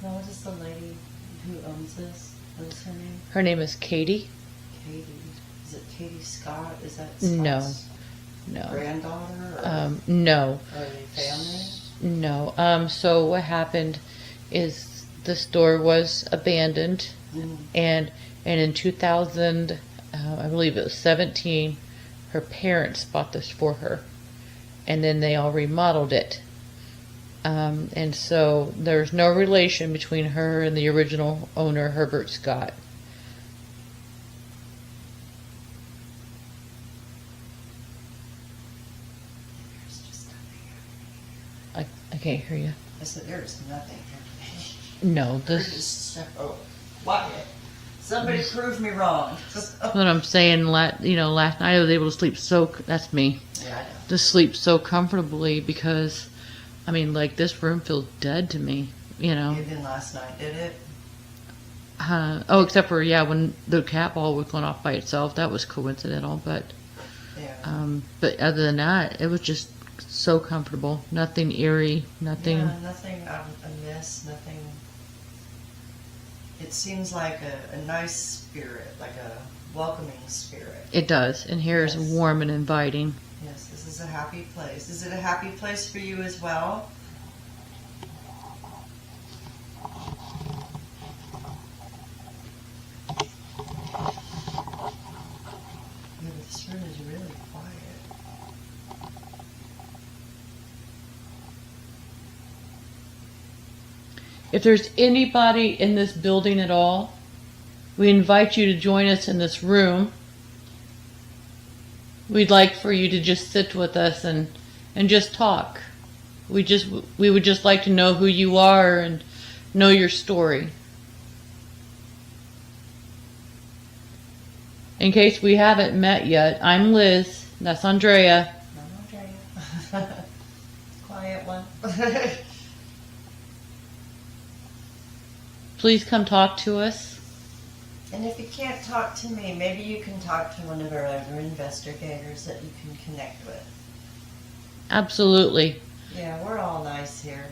Now, what is the lady who owns this? What is her name? Her name is Katie. Katie. Is it Katie Scott? Is that No. Scott's No. granddaughter? Or No. are they family? No. So what happened is the store was abandoned, Mm. and in 2000, I believe it was 17, her parents bought this for her, and then they all remodeled it. And so there's no relation between her and the original owner, Herbert Scott. There's just nothing. I can't hear you. I said, there's nothing. No, There's this just so quiet. Somebody prove me wrong. is what I'm saying. Last night I was able to sleep that's me. Yeah, I know. To sleep so comfortably because, I mean, like this room feels dead to me, Even last night, did it? Oh, except for, when the cat ball was going off by itself, that was coincidental, but other than that, it was just so comfortable. Nothing eerie, nothing. Yeah, nothing amiss, nothing. It seems like a nice spirit, like a welcoming spirit. It does, and here is Yes. warm and inviting. Yes, this is a happy place. Is it a happy place for you as well? Yeah, but this room is really quiet. If there's anybody in this building at all, we invite you to join us in this room. We'd like for you to just sit with us and just talk. We would just like to know who you are and know your story. In case we haven't met yet, I'm Liz. That's Andrea. I'm Andrea. Quiet one. Please come talk to us. And if you can't talk to me, maybe you can talk to one of our other investigators that you can connect with. Absolutely. Yeah, we're all nice here.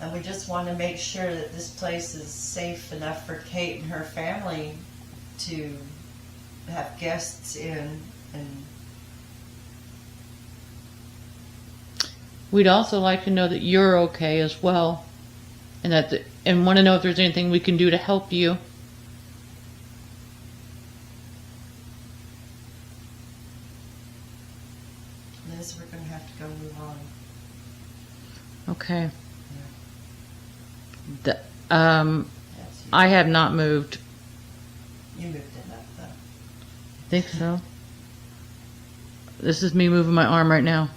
And we just want to make sure that this place is safe enough for Kate and her family to have guests in. And We'd also like to know that you're okay as well, and and want to know if there's anything we can do to help you. Liz, we're going to have to go move on. Okay. The, Yes, I have not moved. you moved enough, though. I think so. This is me moving my arm right now.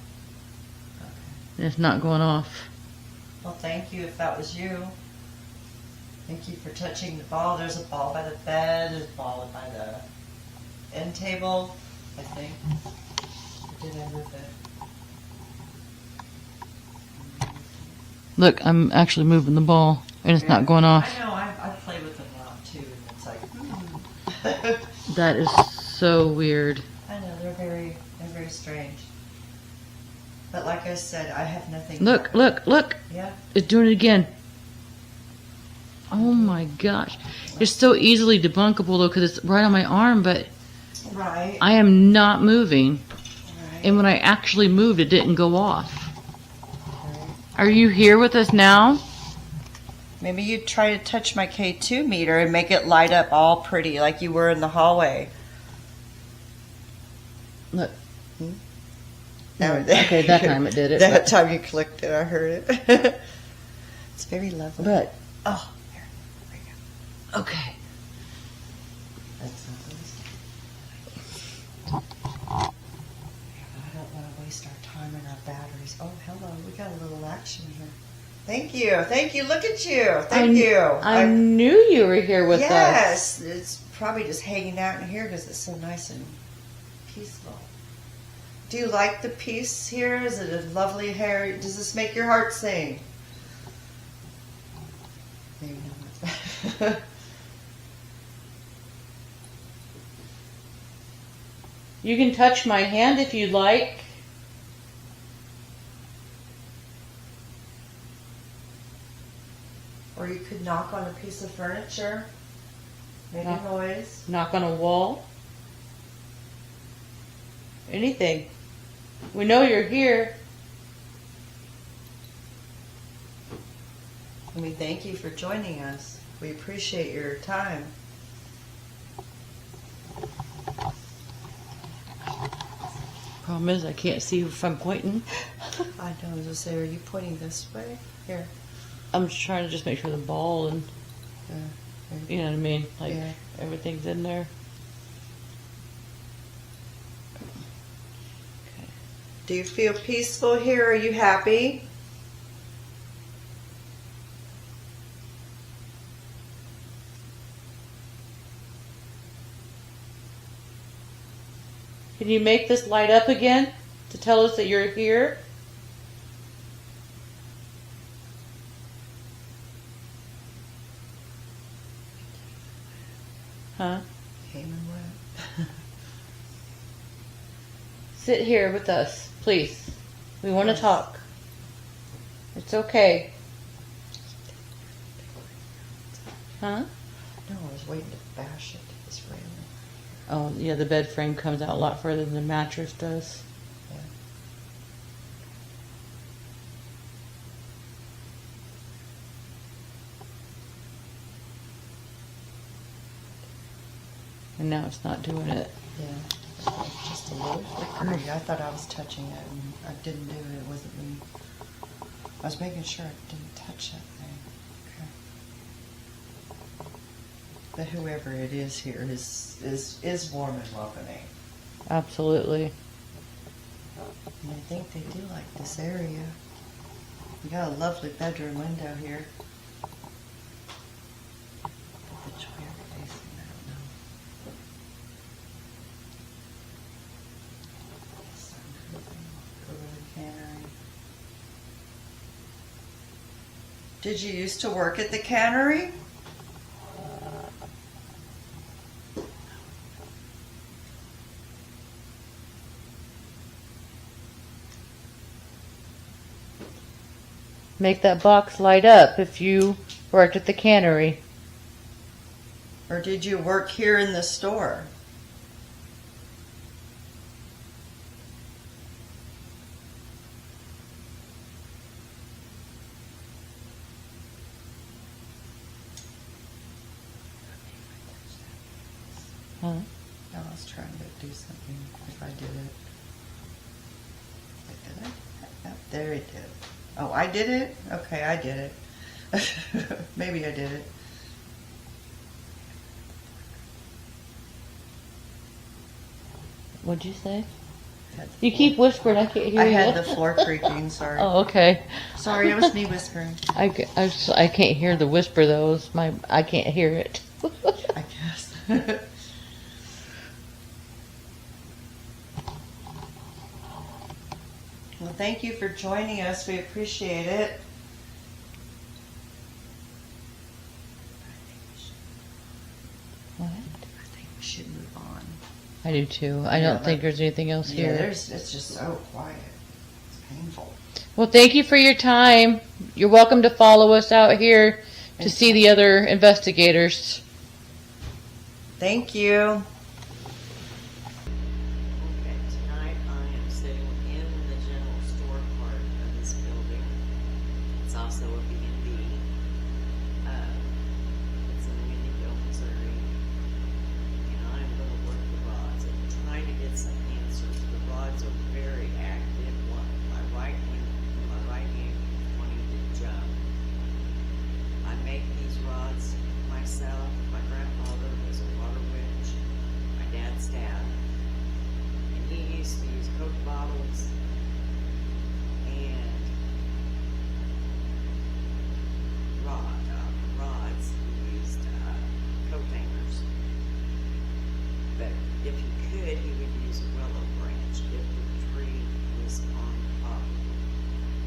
Okay. It's not going off. Well, thank you if that was you. Thank you for touching the ball. There's a ball by the bed. There's a ball by the end table, I think. Or did I move it? Look, I'm actually moving the ball, and it's not going off. I know. I play with them now, too. And it's like, That is so weird. I know. They're very strange. But like I said, I have nothing. Look. Yeah. It's doing it again. Oh my gosh. It's so easily debunkable though, because it's right on my arm, but Right. I am not moving. Right. And when I actually moved, it didn't go off. Right. Are you here with us now? Maybe you try to touch my K2 meter and make it light up all pretty like you were in the hallway. Look. No, Okay, that time it did it. That but- time you clicked it, I heard it. It's very lovely. But, Oh, there we go. okay. That's not Liz. I don't want to waste our time and our batteries. Oh, hello. We got a little action here. Thank you. Look at you. Thank you. I knew you were here with us. Yes. It's probably just hanging out in here because it's so nice and peaceful. Do you like the peace here? Is it a lovely hair? Does this make your heart sing? Maybe not. You can touch my hand if you'd like. Or you could knock on a piece of furniture. Make a Knock. noise. Knock on a wall. Anything. We know you're here. And we thank you for joining us. We appreciate your time. Problem is, I can't see if I'm pointing. I know, I was just say, are you pointing this way? Here. I'm just trying to just make sure the ball and, Yeah. you know what I mean? Like, Yeah. everything's in there. Do you feel peaceful here? Are you happy? Can you make this light up again to tell us that you're here? Huh? Came and went. Sit here with us, please. We want to Yes. talk. It's okay. Huh? No, I was waiting to bash it to this railing. Oh, yeah, the bed frame comes out a lot further than the mattress does. Yeah. And now it's not doing it. Yeah. Just a little flickery. I thought I was touching it and I didn't do it. It wasn't me. I was making sure I didn't touch that thing. Okay. But whoever it is here is warm and welcoming. Absolutely. And I think they do like this area. We got a lovely bedroom window here. But which way are we facing? I don't know. Guess I'm gonna go over the cannery. Did you used to work at the cannery? make that box light up if you worked at the cannery. Or did you work here in the store? Huh? I was trying to do something if I did it. Did I? Oh, there it did. Oh, I did it? Okay, I did it. Maybe I did it. What'd you say? You keep whispering. I can't hear I you. had the floor creaking, sorry. Oh, okay. Sorry, it was me whispering. I can't hear the whisper though. I can't hear it. I guess. Well, thank you for joining us. We appreciate it. What? I think we should move on. I do too. I Yeah, don't think there's anything else Yeah, here. it's just so quiet. It's painful. Well, thank you for your time. You're welcome to follow us out here to see the other investigators. Thank you. Okay, tonight I am sitting in the general store part of this building. It's also a B&B. It's in Wendyville, Missouri. And I'm going to work the rods. I'm trying to get some answers. The rods are very active. My right hand is wanting to jump. I make these rods myself. My grandfather was a water witch. My dad's dad. And he used to use Coke bottles and rods. He used coat hangers. But if he could, he would use a willow branch if the tree was on the property.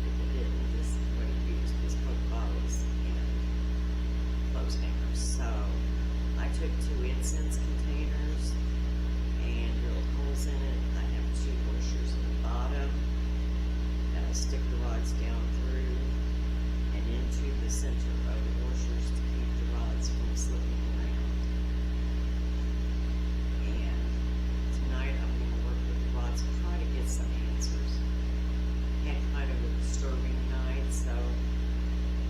If it didn't, this is what he used, was Coke bottles and clothes hangers. So I took 2 incense containers and drilled holes in it. I have 2 washers in the bottom that I stick the rods down through and into the center of the washers to keep the rods from slipping around. And tonight I'm going to work with the rods and try to get some answers. Had kind of a disturbing night, so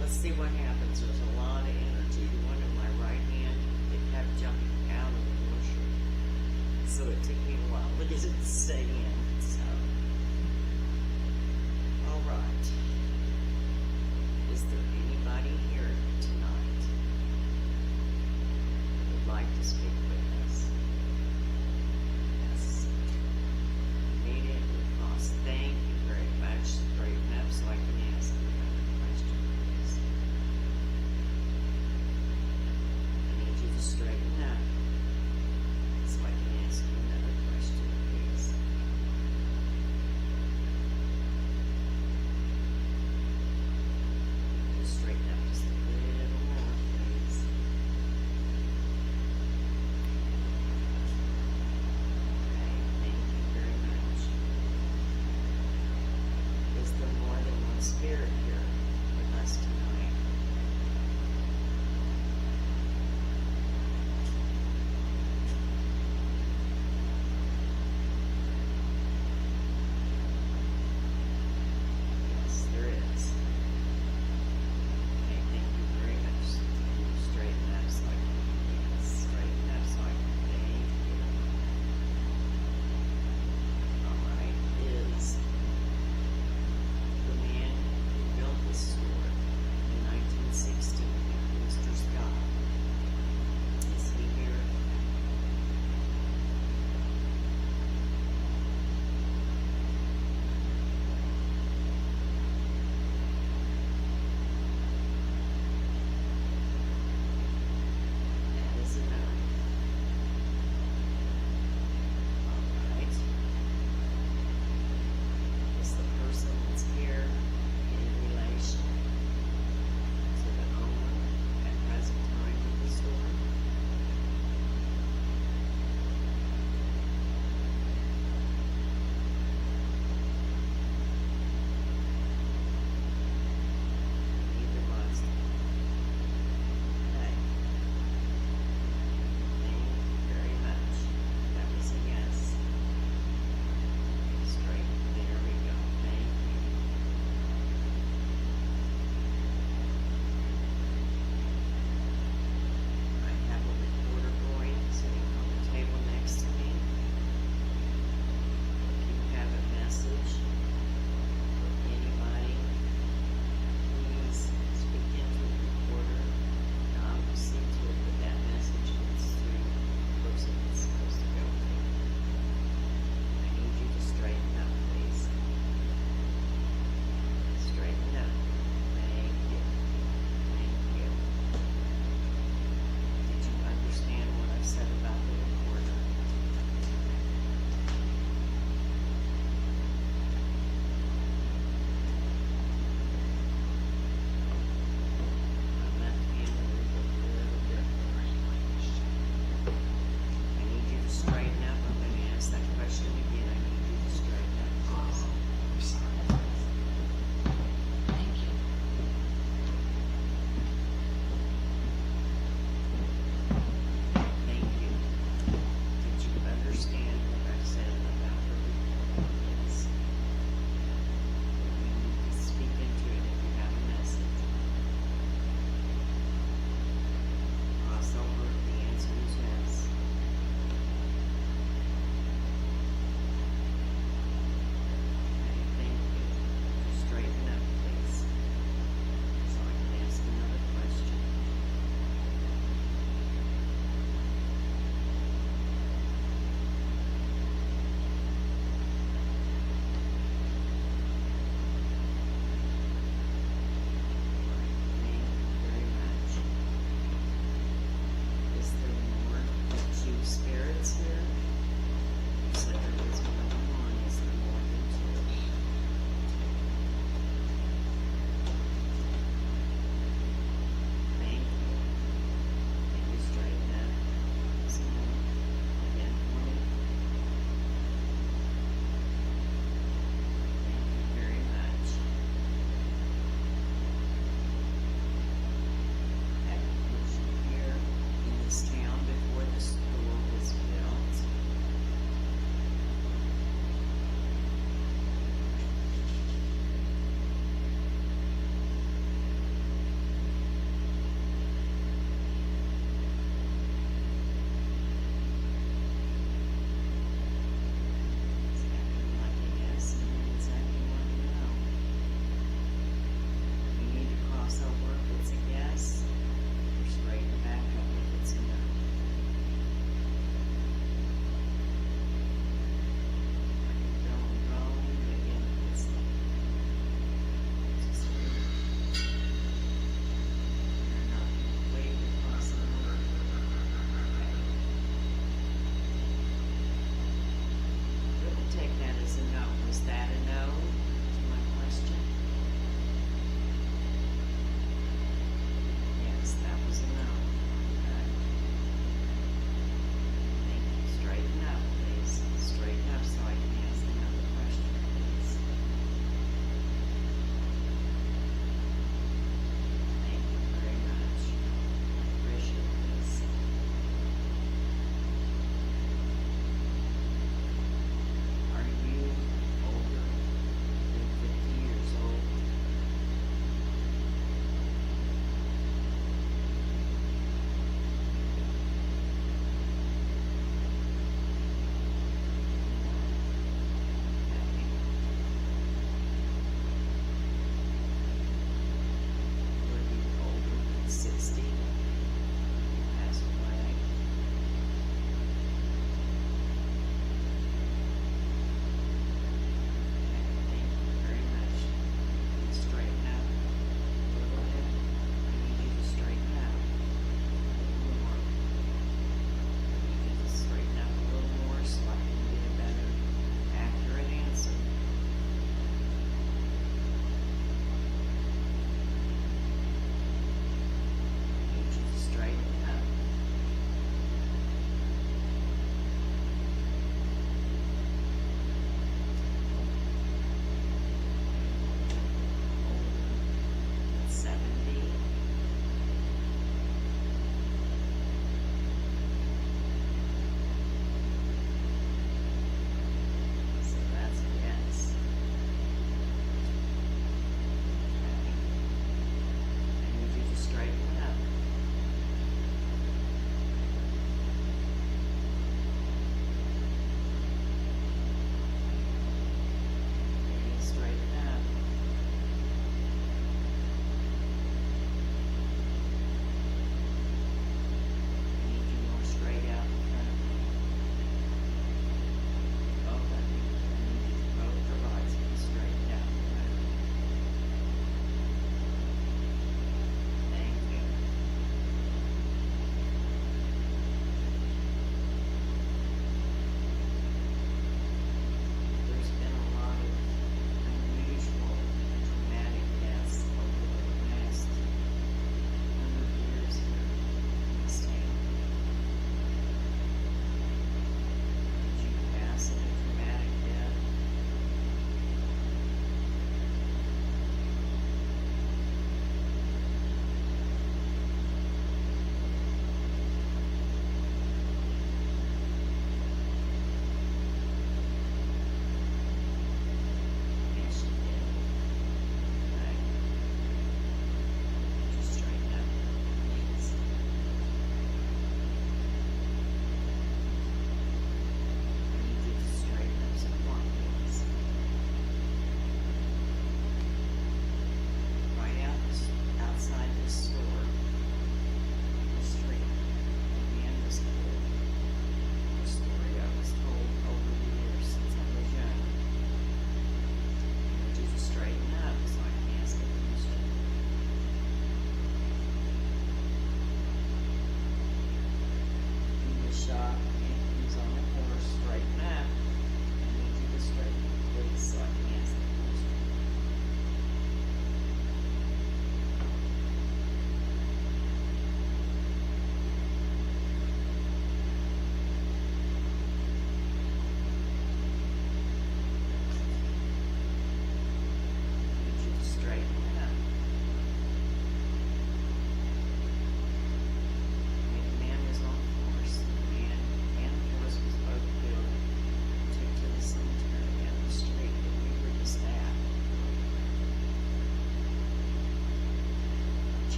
let's see what happens. There's a lot of energy. The one in my right hand, it kept jumping out of the washer. So it took me a while to get it to stay in. So, all right. Is there anybody here tonight who would like to speak with us? Yes. Meet it across. Thank you very much. Straighten up so I can ask you another question, please. I need you to straighten up so I can ask you another question, please.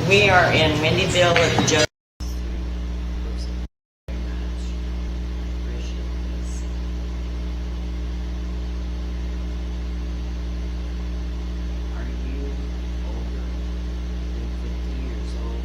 We are in Wendyville at the Joe. Are you older than 50 years old?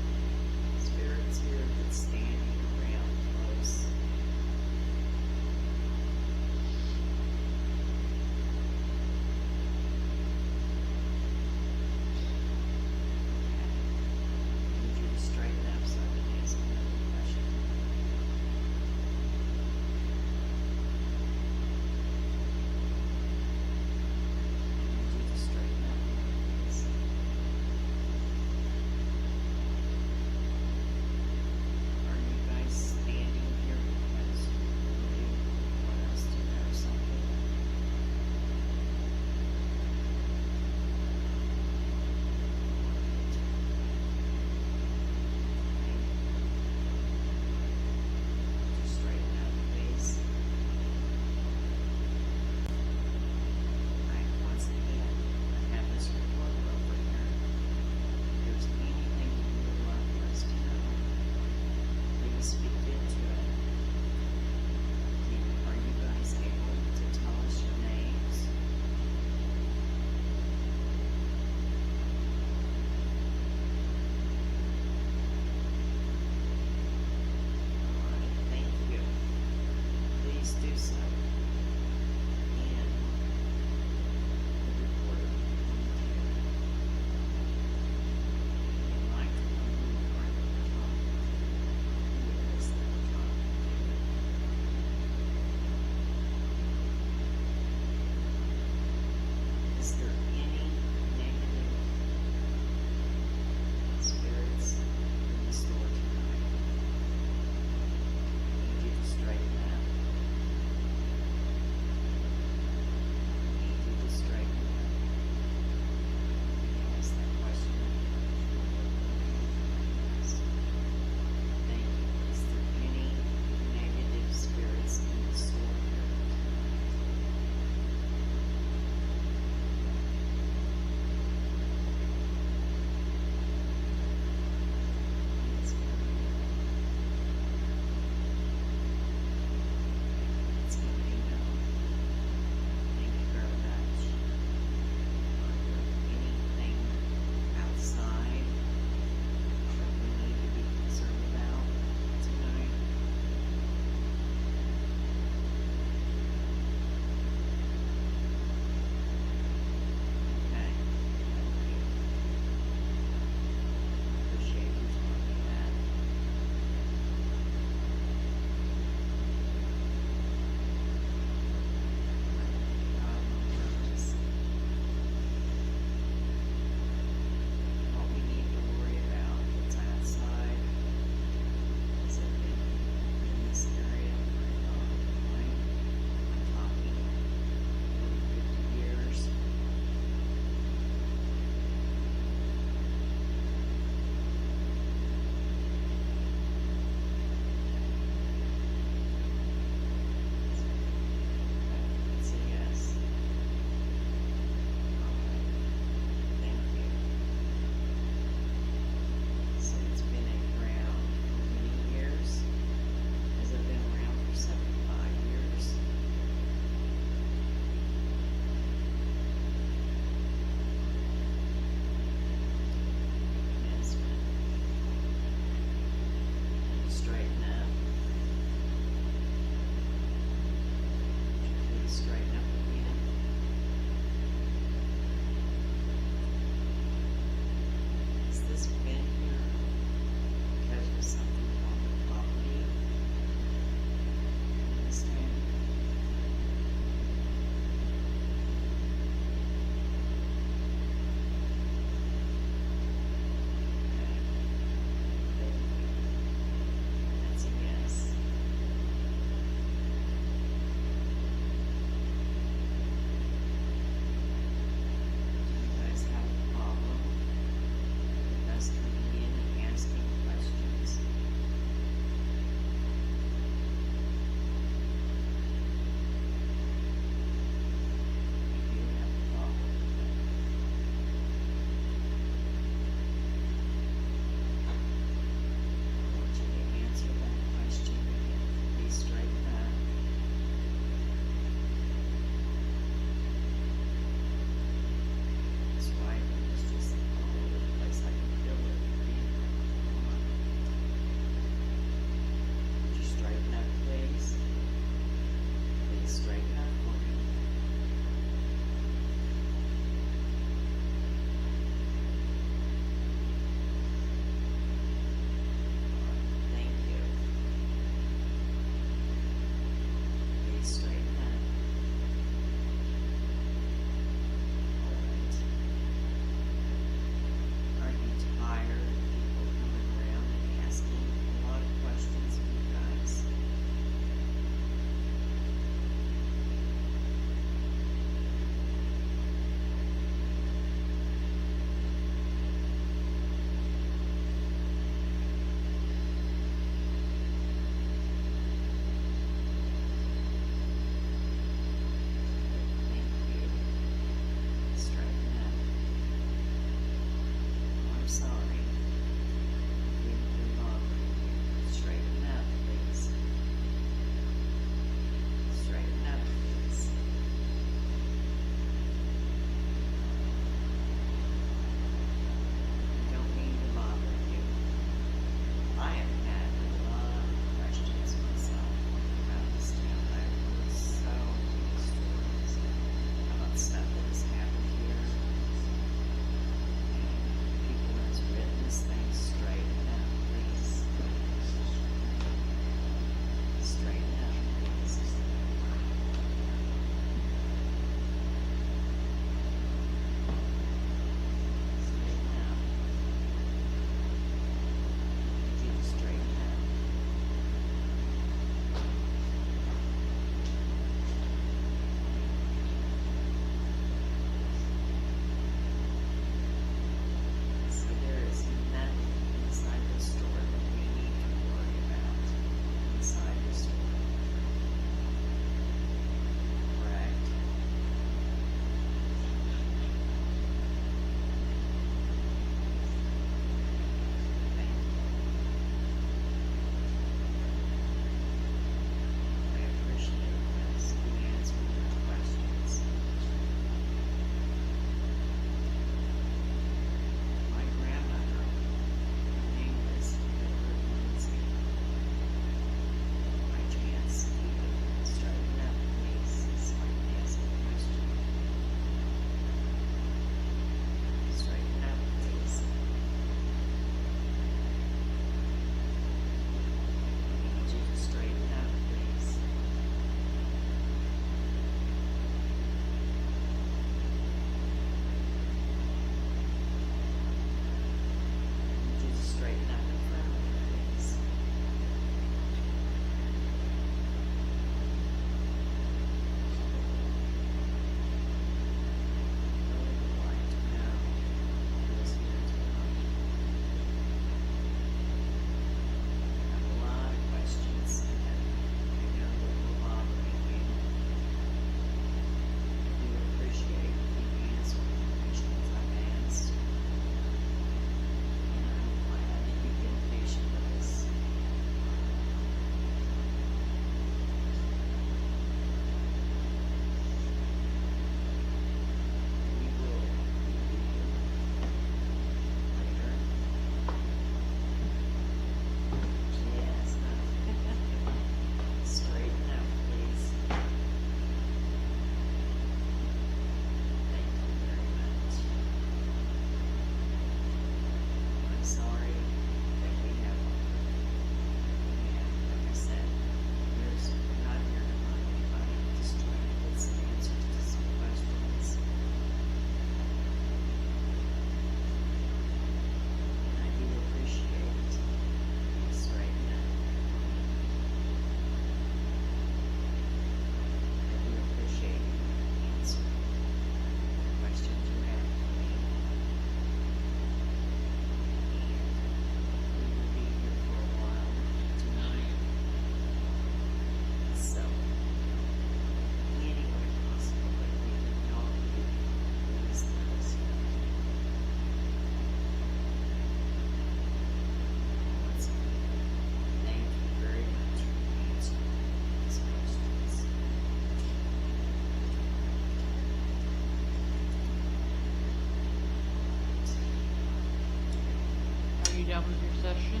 done with your session?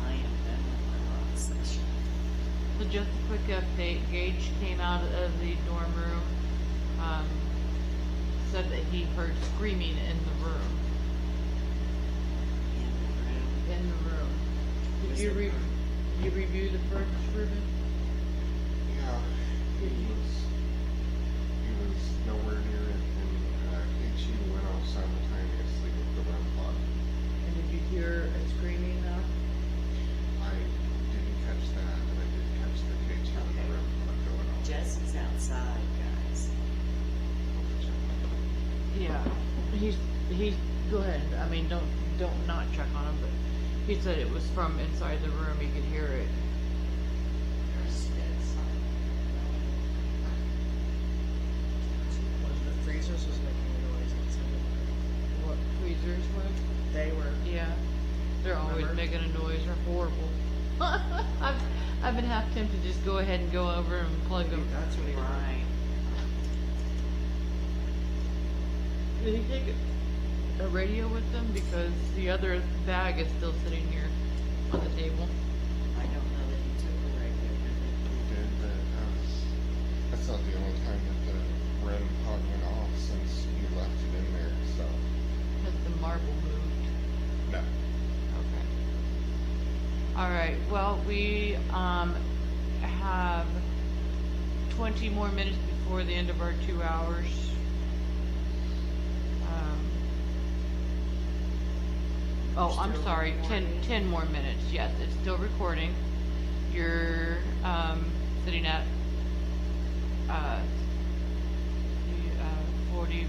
I am done with my rock session. So just a quick update, Gage came out of the dorm room, said that he heard screaming in the room. In In the room. Did Was you it- you review the furnace, Ruben? Yeah, he was nowhere near it, and H.E. went off simultaneously with the REM pod. And did you hear a screaming though? I didn't catch that, but I did catch the K2 and the REM pod going the off. room. Jesse's outside, guys. Yeah. He's go ahead. I mean, don't not check on him, but he said it was from inside the room. He could hear it. There's dead silent. One of the freezers was making a noise outside of What freezers were? it. They were. Yeah. They're always Remember? making a noise. They're horrible. I've been half tempted to just go ahead and go over and plug them. That's what he did. Right. Did he take a radio with him? Because the other bag is still sitting here on the table. I don't know that he took a radio with him. He did, but that's not the only time that the REM pod went off since you left it in there, so, Has the marble moved? no. Okay. All right. Well, we have 20 more minutes before the end of our 2 hours. Oh, I'm Still sorry. recording? 10 more minutes. Yes, it's still recording. You're sitting at 45.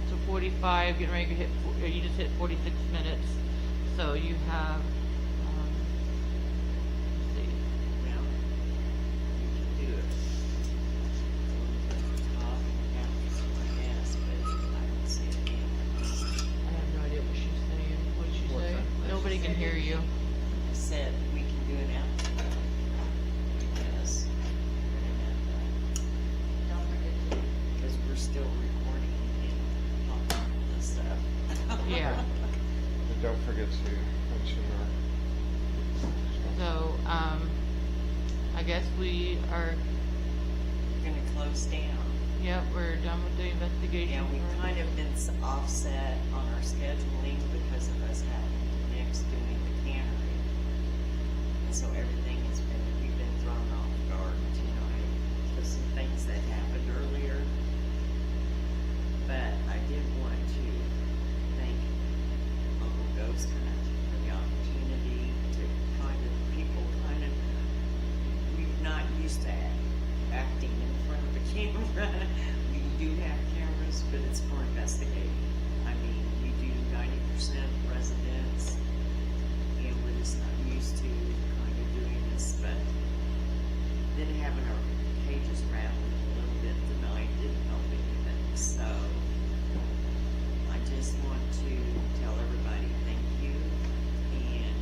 So 45. Getting ready to hit. You just hit 46 minutes. So you have. Let's see. Well, you can do it. Talk and count, I guess, but I don't see it being. I have no idea what she's saying. What did she What's say? that? Nobody can hear you. I said we can do it out. Yes. Don't forget to Because we're still recording and talking about this stuff. Yeah. But don't forget to mention our. So, I guess we are. We're gonna close down. Yep, we're done with the investigation. Yeah, we've kind of been offset on our scheduling because of us having Nick's doing the cannery. And so everything has been, we've been thrown off guard tonight. There's some things that happened earlier. But I did want to thank Uncle Ghost Hunt for the opportunity to we're not used to acting in front of a camera. We do have cameras, but it's for investigating. I mean, we do 90% residents, and we're just not used to kind of doing this, but then having our cages rattled a little bit tonight didn't help anything. So I just want to tell everybody thank you, and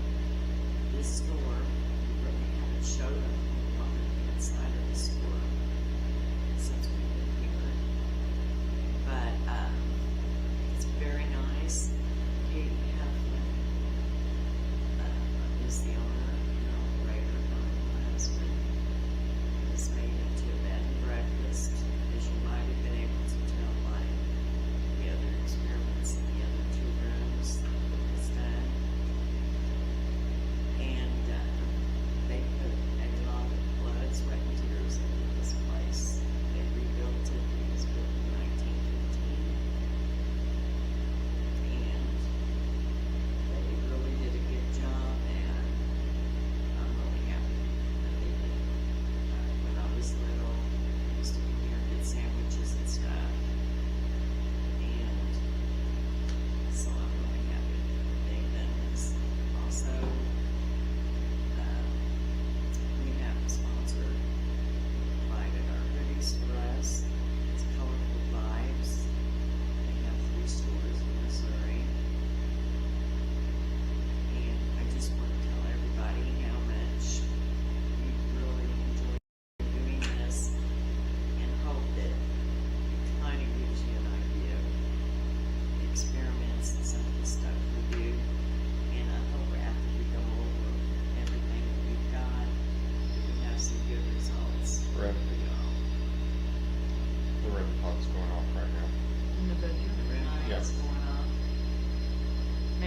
this store, we really haven't showed them on the inside of the store since we've been here. But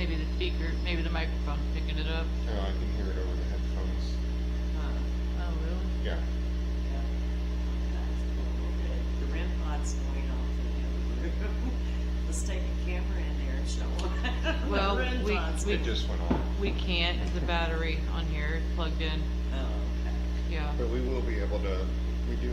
Maybe the speaker, maybe the microphone picking it up. And I can hear it over the headphones. Oh, really? Yeah. Yeah. That's a little bit. The REM pod's going off in the other room. Let's take a camera in there and show them. Well, the REM we- pod's we- It just went off. We can't, 'cause the battery on here is plugged in. Oh, okay. Yeah. But we will be able to, we do